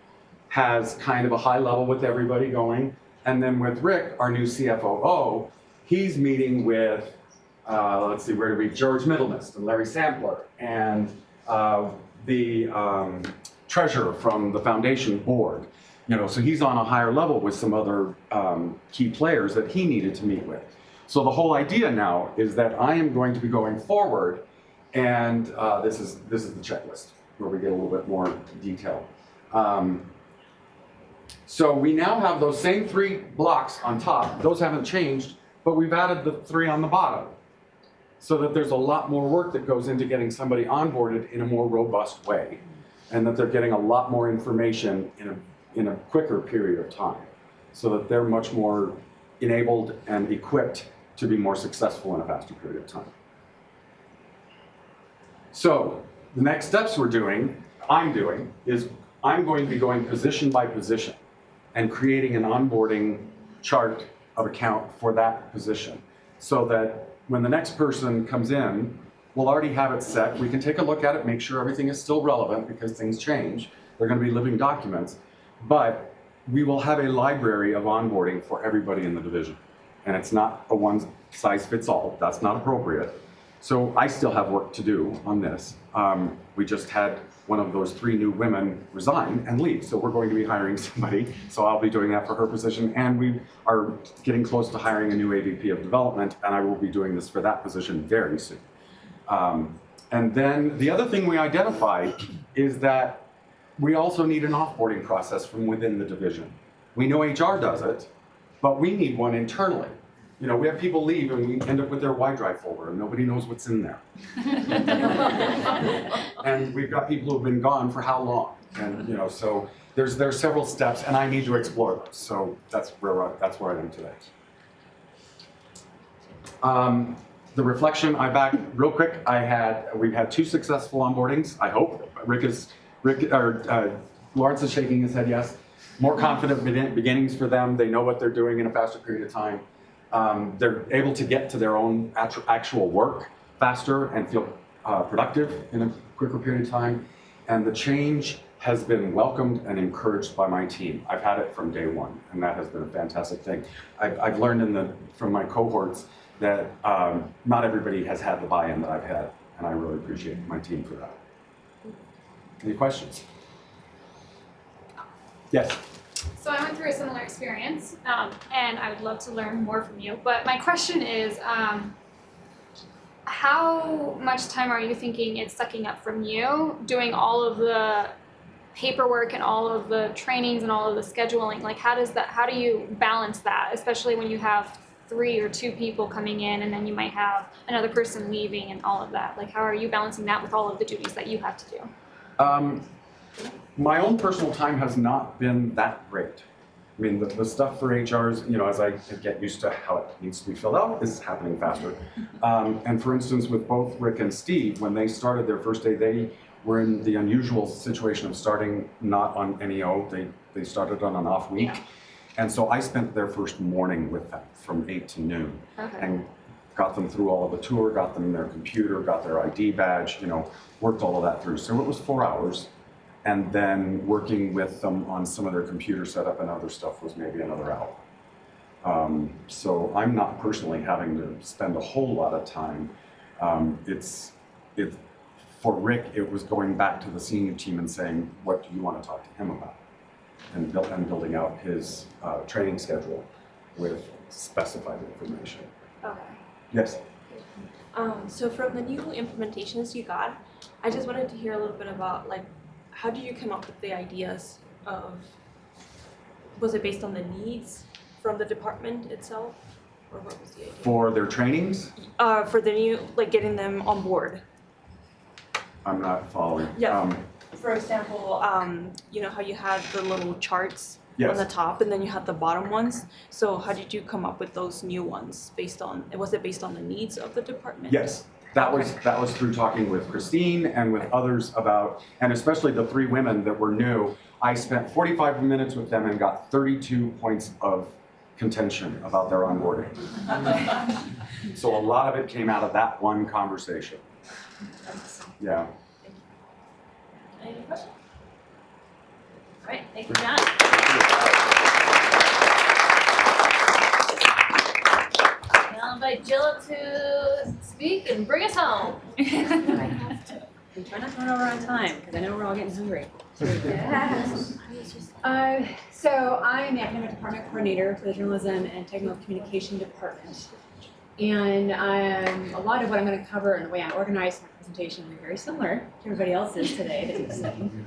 has kind of a high level with everybody going. And then with Rick, our new CFOO, he's meeting with, let's see, George Middlemist and Larry Sampler and the treasurer from the foundation board. So he's on a higher level with some other key players that he needed to meet with. So the whole idea now is that I am going to be going forward, and this is the checklist where we get a little bit more detail. So we now have those same 3 blocks on top. Those haven't changed, but we've added the 3 on the bottom so that there's a lot more work that goes into getting somebody onboarded in a more robust way, and that they're getting a lot more information in a quicker period of time so that they're much more enabled and equipped to be more successful in a faster period of time. So the next steps I'm doing, is I'm going to be going position by position and creating an onboarding chart of account for that position so that when the next person comes in, we'll already have it set. We can take a look at it, make sure everything is still relevant because things change. They're going to be living documents, but we will have a library of onboarding for everybody in the division. And it's not a one-size-fits-all. That's not appropriate. So I still have work to do on this. We just had one of those 3 new women resign and leave. So we're going to be hiring somebody. So I'll be doing that for her position. And we are getting close to hiring a new AVP of development. And I will be doing this for that position very soon. And then the other thing we identified is that we also need an offboarding process from within the division. We know HR does it, but we need one internally. We have people leave and we end up with their Y-Drive folder and nobody knows what's in there. And we've got people who've been gone for how long? And so there's several steps and I need to explore those. So that's where I am today. The reflection, real quick, we've had 2 successful onboardings, I hope. Lawrence is shaking his head yes. More confident beginnings for them. They know what they're doing in a faster period of time. They're able to get to their own actual work faster and feel productive in a quicker period of time. And the change has been welcomed and encouraged by my team. I've had it from day one, and that has been a fantastic thing. I've learned from my cohorts that not everybody has had the buy-in that I've had, and I really appreciate my team for that. Any questions? Yes. So I went through a similar experience, and I would love to learn more from you. But my question is, how much time are you thinking it's sucking up from you doing all of the paperwork and all of the trainings and all of the scheduling? Like, how do you balance that, especially when you have 3 or 2 people coming in and then you might have another person leaving and all of that? Like, how are you balancing that with all of the duties that you have to do? My own personal time has not been that great. I mean, the stuff for HRs, you know, as I get used to how it needs to be filled out, is happening faster. And for instance, with both Rick and Steve, when they started their first day, they were in the unusual situation of starting not on NEO. They started on an off week. Yeah. And so I spent their first morning with them from 8 to noon. Okay. And got them through all of the tour, got them their computer, got their ID badge, you know, worked all of that through. So it was 4 hours. And then working with them on some of their computer setup and other stuff was maybe another hour. So I'm not personally having to spend a whole lot of time. For Rick, it was going back to the senior team and saying, what do you want to talk to him about? And building out his training schedule with specified information. Okay. Yes? So from the new implementations you got, I just wanted to hear a little bit about, like, how did you come up with the ideas of, was it based on the needs from the department itself? Or what was the idea? For their trainings? For the new, like getting them on board. I'm not following. Yeah. For example, you know how you had the little charts on the top and then you had the bottom ones? So how did you come up with those new ones was it based on the needs of the department? Yes. That was through talking with Christine and with others about, and especially the 3 women that were new. I spent 45 minutes with them and got 32 points of contention about their onboarding. So a lot of it came out of that one conversation. Yeah. Any questions? All right, thank you, John. I'll invite Jill to speak and bring us home. I have to. And try not to run over on time, because I know we're all getting hungry. So I'm the academic department coordinator for the journalism and technical communication department. And a lot of what I'm going to cover and the way I organize my presentation will be very similar to everybody else's today that you've seen.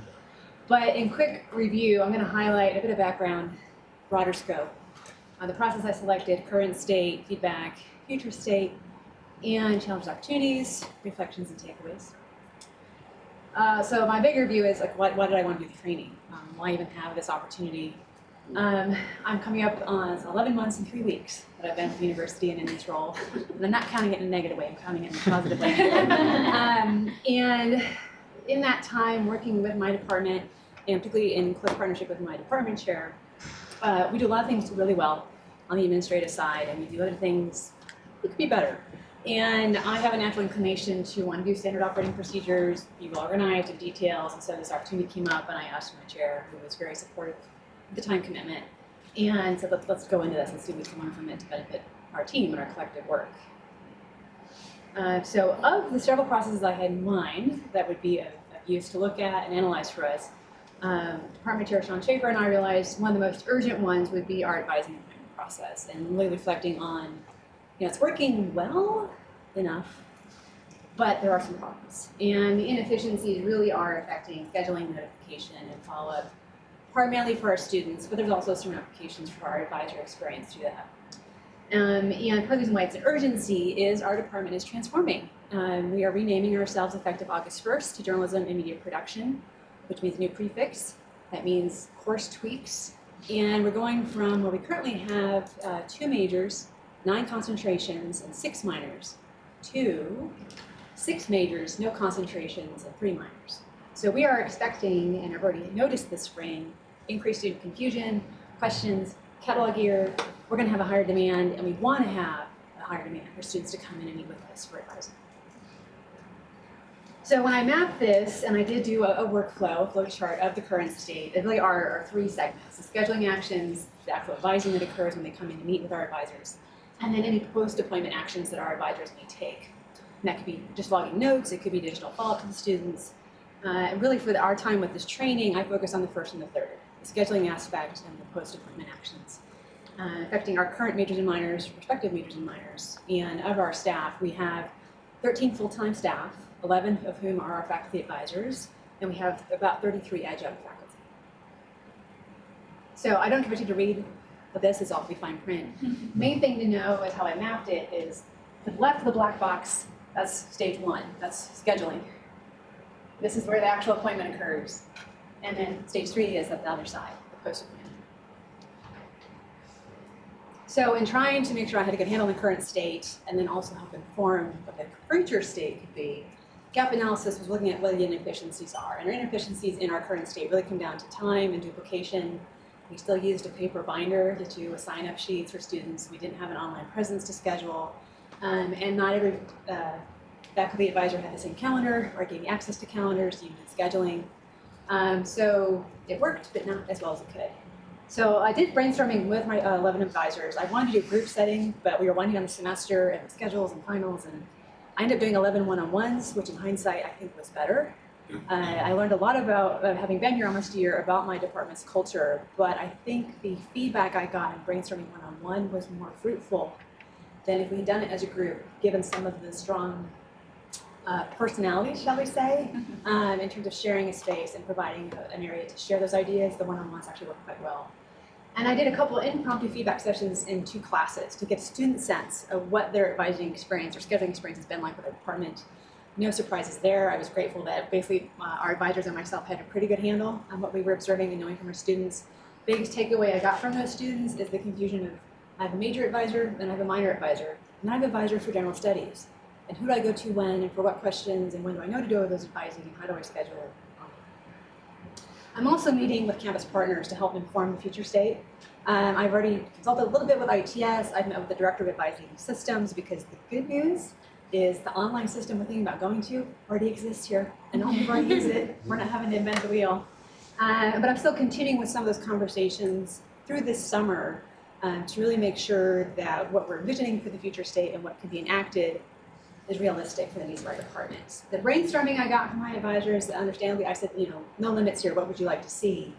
But in quick review, I'm going to highlight a bit of background, broader scope. The process I selected, current state, feedback, future state, and challenges, opportunities, reflections, and takeaways. So my bigger view is, like, why did I want to do the training? Why even have this opportunity? I'm coming up on 11 months and 3 weeks that I've been at the university and in this role. And I'm not counting it in a negative way, I'm counting it in a positive way. And in that time, working with my department, and particularly in close partnership with my department chair, we do a lot of things really well on the administrative side, and we do other things that could be better. And I have a natural inclination to want to do standard operating procedures, be well organized in details, and so this opportunity came up, and I asked my chair, who was very supportive of the time commitment, and said, let's go into this and see what we can learn from it to benefit our team and our collective work. So of the several processes I had in mind that would be of use to look at and analyze for us, Department Chair Sean Schaefer and I realized one of the most urgent ones would be our advising and planning process, and really reflecting on, it's working well enough, but there are some problems. And the inefficiencies really are affecting scheduling, notification, and follow-up, primarily for our students, but there's also some ramifications for our advisor experience through that. And part of the reason why it's an urgency is our department is transforming. We are renaming ourselves effective August 1st to Journalism and Media Production, which means a new prefix. That means course tweaks. And we're going from where we currently have 2 majors, 9 concentrations, and 6 minors, to 6 majors, no concentrations, and 3 minors. So we are expecting, and I've already noticed this spring, increased student confusion, questions, catalog year. We're going to have a higher demand, and we want to have a higher demand for students to come in and meet with us for advising. So when I mapped this, and I did do a flow chart of the current state, there really are 3 segments: the scheduling actions, the actual advising that occurs when they come in to meet with our advisors, and then any post-deployment actions that our advisors may take. And that could be just logging notes, it could be additional follow-up to the students. And really for our time with this training, I focus on the first and the third, the scheduling aspect and the post-deployment actions. Affecting our current majors and minors, prospective majors and minors, and of our staff, we have 13 full-time staff, 11 of whom are our faculty advisors, and we have about 33 adjunct faculty. So I don't expect you to read, but this is all be fine print. Main thing to know is how I mapped it is to the left of the black box, that's stage 1, that's scheduling. This is where the actual appointment occurs. And then stage 3 is at the other side, the post-appointment. So in trying to make sure I had a good handle on the current state and then also help inform what the future state could be, gap analysis was looking at what the inefficiencies are. And our inefficiencies in our current state really come down to time and duplication. We still used a paper binder to do sign-up sheets for students. We didn't have an online presence to schedule. And not every faculty advisor had the same calendar or gave me access to calendars, you need scheduling. So it worked, but not as well as it could. So I did brainstorming with my 11 advisors. I wanted to do group setting, but we were winding down the semester and schedules and finals, and I ended up doing 11 one-on-ones, which in hindsight I think was better. I learned a lot about, having been here almost a year, about my department's culture, but I think the feedback I got in brainstorming one-on-one was more fruitful than if we had done it as a group, given some of the strong personalities, shall we say, in terms of sharing a space and providing an area to share those ideas. The one-on-ones actually work quite well. And I did a couple of impromptu feedback sessions in 2 classes to get a student sense of what their advising experience or scheduling experience has been like with the department. No surprises there. I was grateful that basically our advisors and myself had a pretty good handle on what we were observing and knowing from our students. Biggest takeaway I got from those students is the confusion of I have a major advisor and I have a minor advisor, and I have advisors for general studies. And who do I go to when and for what questions and when do I know to do those advising and how do I schedule it? I'm also meeting with campus partners to help inform the future state. I've already consulted a little bit with ITS. I've met with the director of advising systems because the good news is the online system we're thinking about going to already exists here and all people already use it. We're not having to invent the wheel. But I'm still continuing with some of those conversations through this summer to really make sure that what we're envisioning for the future state and what can be enacted is realistic for the needs of our departments. The brainstorming I got from my advisors, understandably, I said, no limits here, what would you like to see?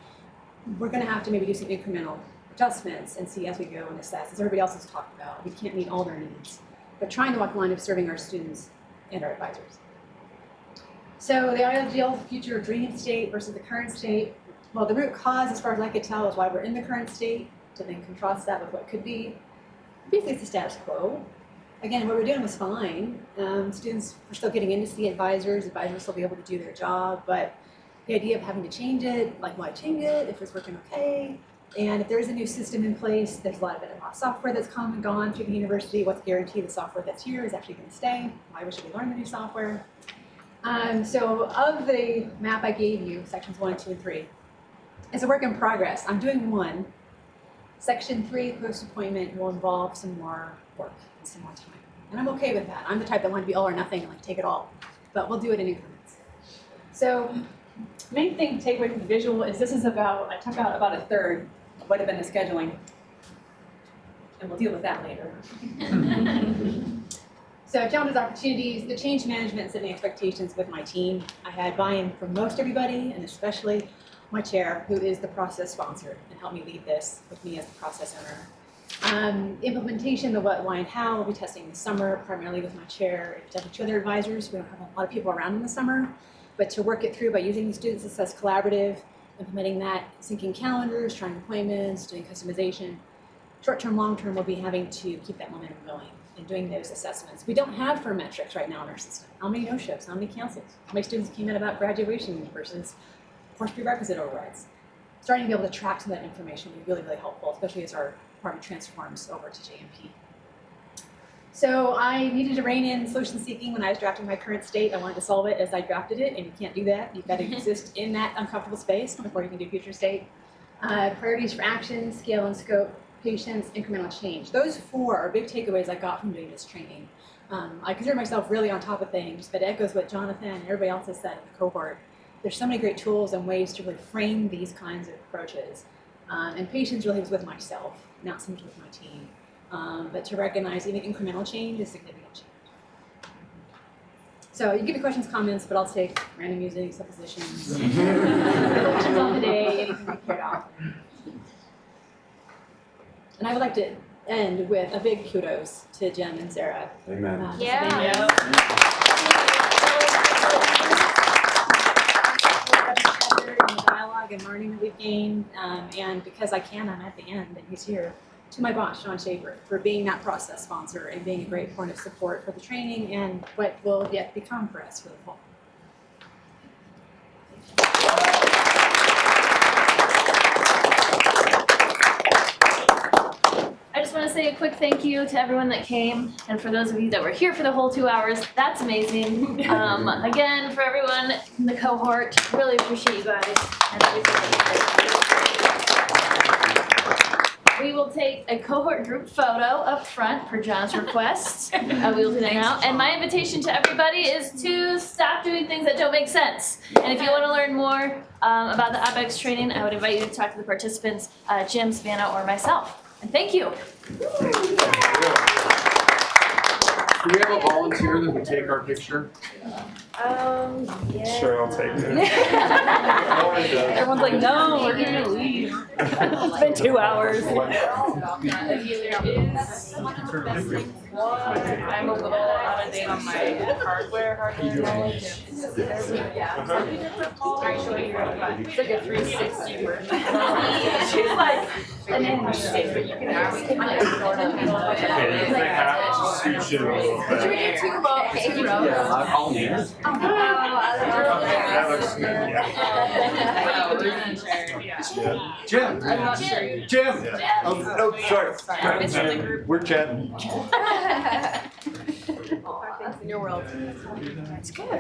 We're gonna have to maybe do some incremental adjustments and see as we go and assess, as everybody else has talked about. We can't meet all their needs, but trying to walk the line of serving our students and our advisors. So the ideal future dream state versus the current state, well, the root cause, as far as I could tell, is why we're in the current state, to then contrast that with what could be. Basically, it's the status quo. Again, what we're doing was fine. Students are still getting in to see advisors will still be able to do their job, but the idea of having to change it, like why change it if it's working okay? And if there is a new system in place, there's a lot of software that's come and gone through the university. What's guaranteed the software that's here is actually going to stay? Why should we learn the new software? So of the map I gave you, sections 1, 2, and 3, it's a work in progress. I'm doing 1. Section 3, post-appointment, will involve some more work and some more time. And I'm okay with that. I'm the type that want to be all or nothing and take it all. But we'll do it in increments. So main thing to take away from the visual is this is about, I took out about a third of what had been the scheduling. And we'll deal with that later. So challenges, opportunities, the change management and setting expectations with my team. I had buy-in from most everybody, and especially my chair, who is the process sponsor, and helped me lead this with me as the process owner. Implementation, the what, why, and how, we'll be testing this summer, primarily with my chair and 2 other advisors. We don't have a lot of people around in the summer, but to work it through by using the Student Success Collaborative, implementing that, syncing calendars, trying appointments, doing customization. Short-term, long-term, we'll be having to keep that momentum going and doing those assessments. We don't have firm metrics right now in our system. How many no-shows, how many cancels, how many students came in about graduation versus course prerequisite overrides. Starting to be able to track some of that information will be really, really helpful, especially as our department transforms over to JMP. So I needed to rein in solution seeking when I was drafting my current state. I wanted to solve it as I drafted it, and you can't do that. You've got to exist in that uncomfortable space before you can do future state. Priorities for action, scale and scope, patience, incremental change. Those 4 are big takeaways I got from doing this training. I consider myself really on top of things, but it echoes what Jonathan and everybody else has said in the cohort. There's so many great tools and ways to really frame these kinds of approaches. And patience really was with myself, not so much with my team. but to recognize even incremental change is significant change. So you give me questions, comments, but I'll take random music, suppositions, reflections on the day, anything you care about. And I would like to end with a big kudos to Jem and Sarah. Amen. The dialogue and learning that we've gained, and because I can, I'm at the end, and he's here. To my boss, Sean Schaefer, for being that process sponsor and being a great point of support for the training and what will yet become for us for the fall. I just want to say a quick thank you to everyone that came, and for those of you that were here for the whole 2 hours, that's amazing. Again, for everyone in the cohort, really appreciate you guys and everything that you did. We will take a cohort group photo up front per John's request. We will do that now. And my invitation to everybody is to stop doing things that don't make sense. And if you want to learn more about the OpEx training, I would invite you to talk to the participants, Jim, Savannah, or myself. And thank you. Do we have a volunteer that would take our picture? Yeah. Sure, I'll take it. Everyone's like, no, we're gonna leave. It's been 2 hours. I'm a little out of date on my hardware knowledge. It's like a 360 version. She's like, and then but you can ask like sort of. Okay, they have to scooch it a little bit. Yeah, I'll need it. That looks good, yeah. Jim. I'm not sure. Jim. Oh, no, sorry. We're chatting. In your world. It's good. Are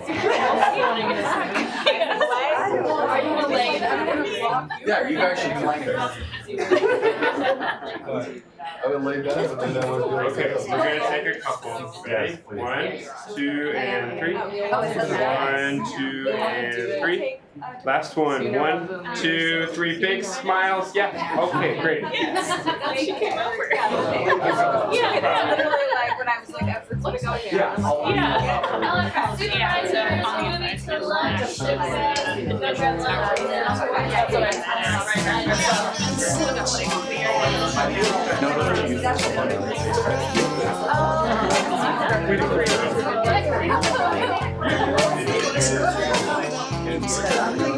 you delayed? Yeah, you guys should be like it. I would lay down, but then I would do Okay, we're gonna take a couple. Ready? 1, 2, and 3. 1, 2, and 3. Last one. 1, 2, 3. Big smiles. Yeah. Okay, great. She came over. Yeah, literally like when I was like, that's what's going on. No,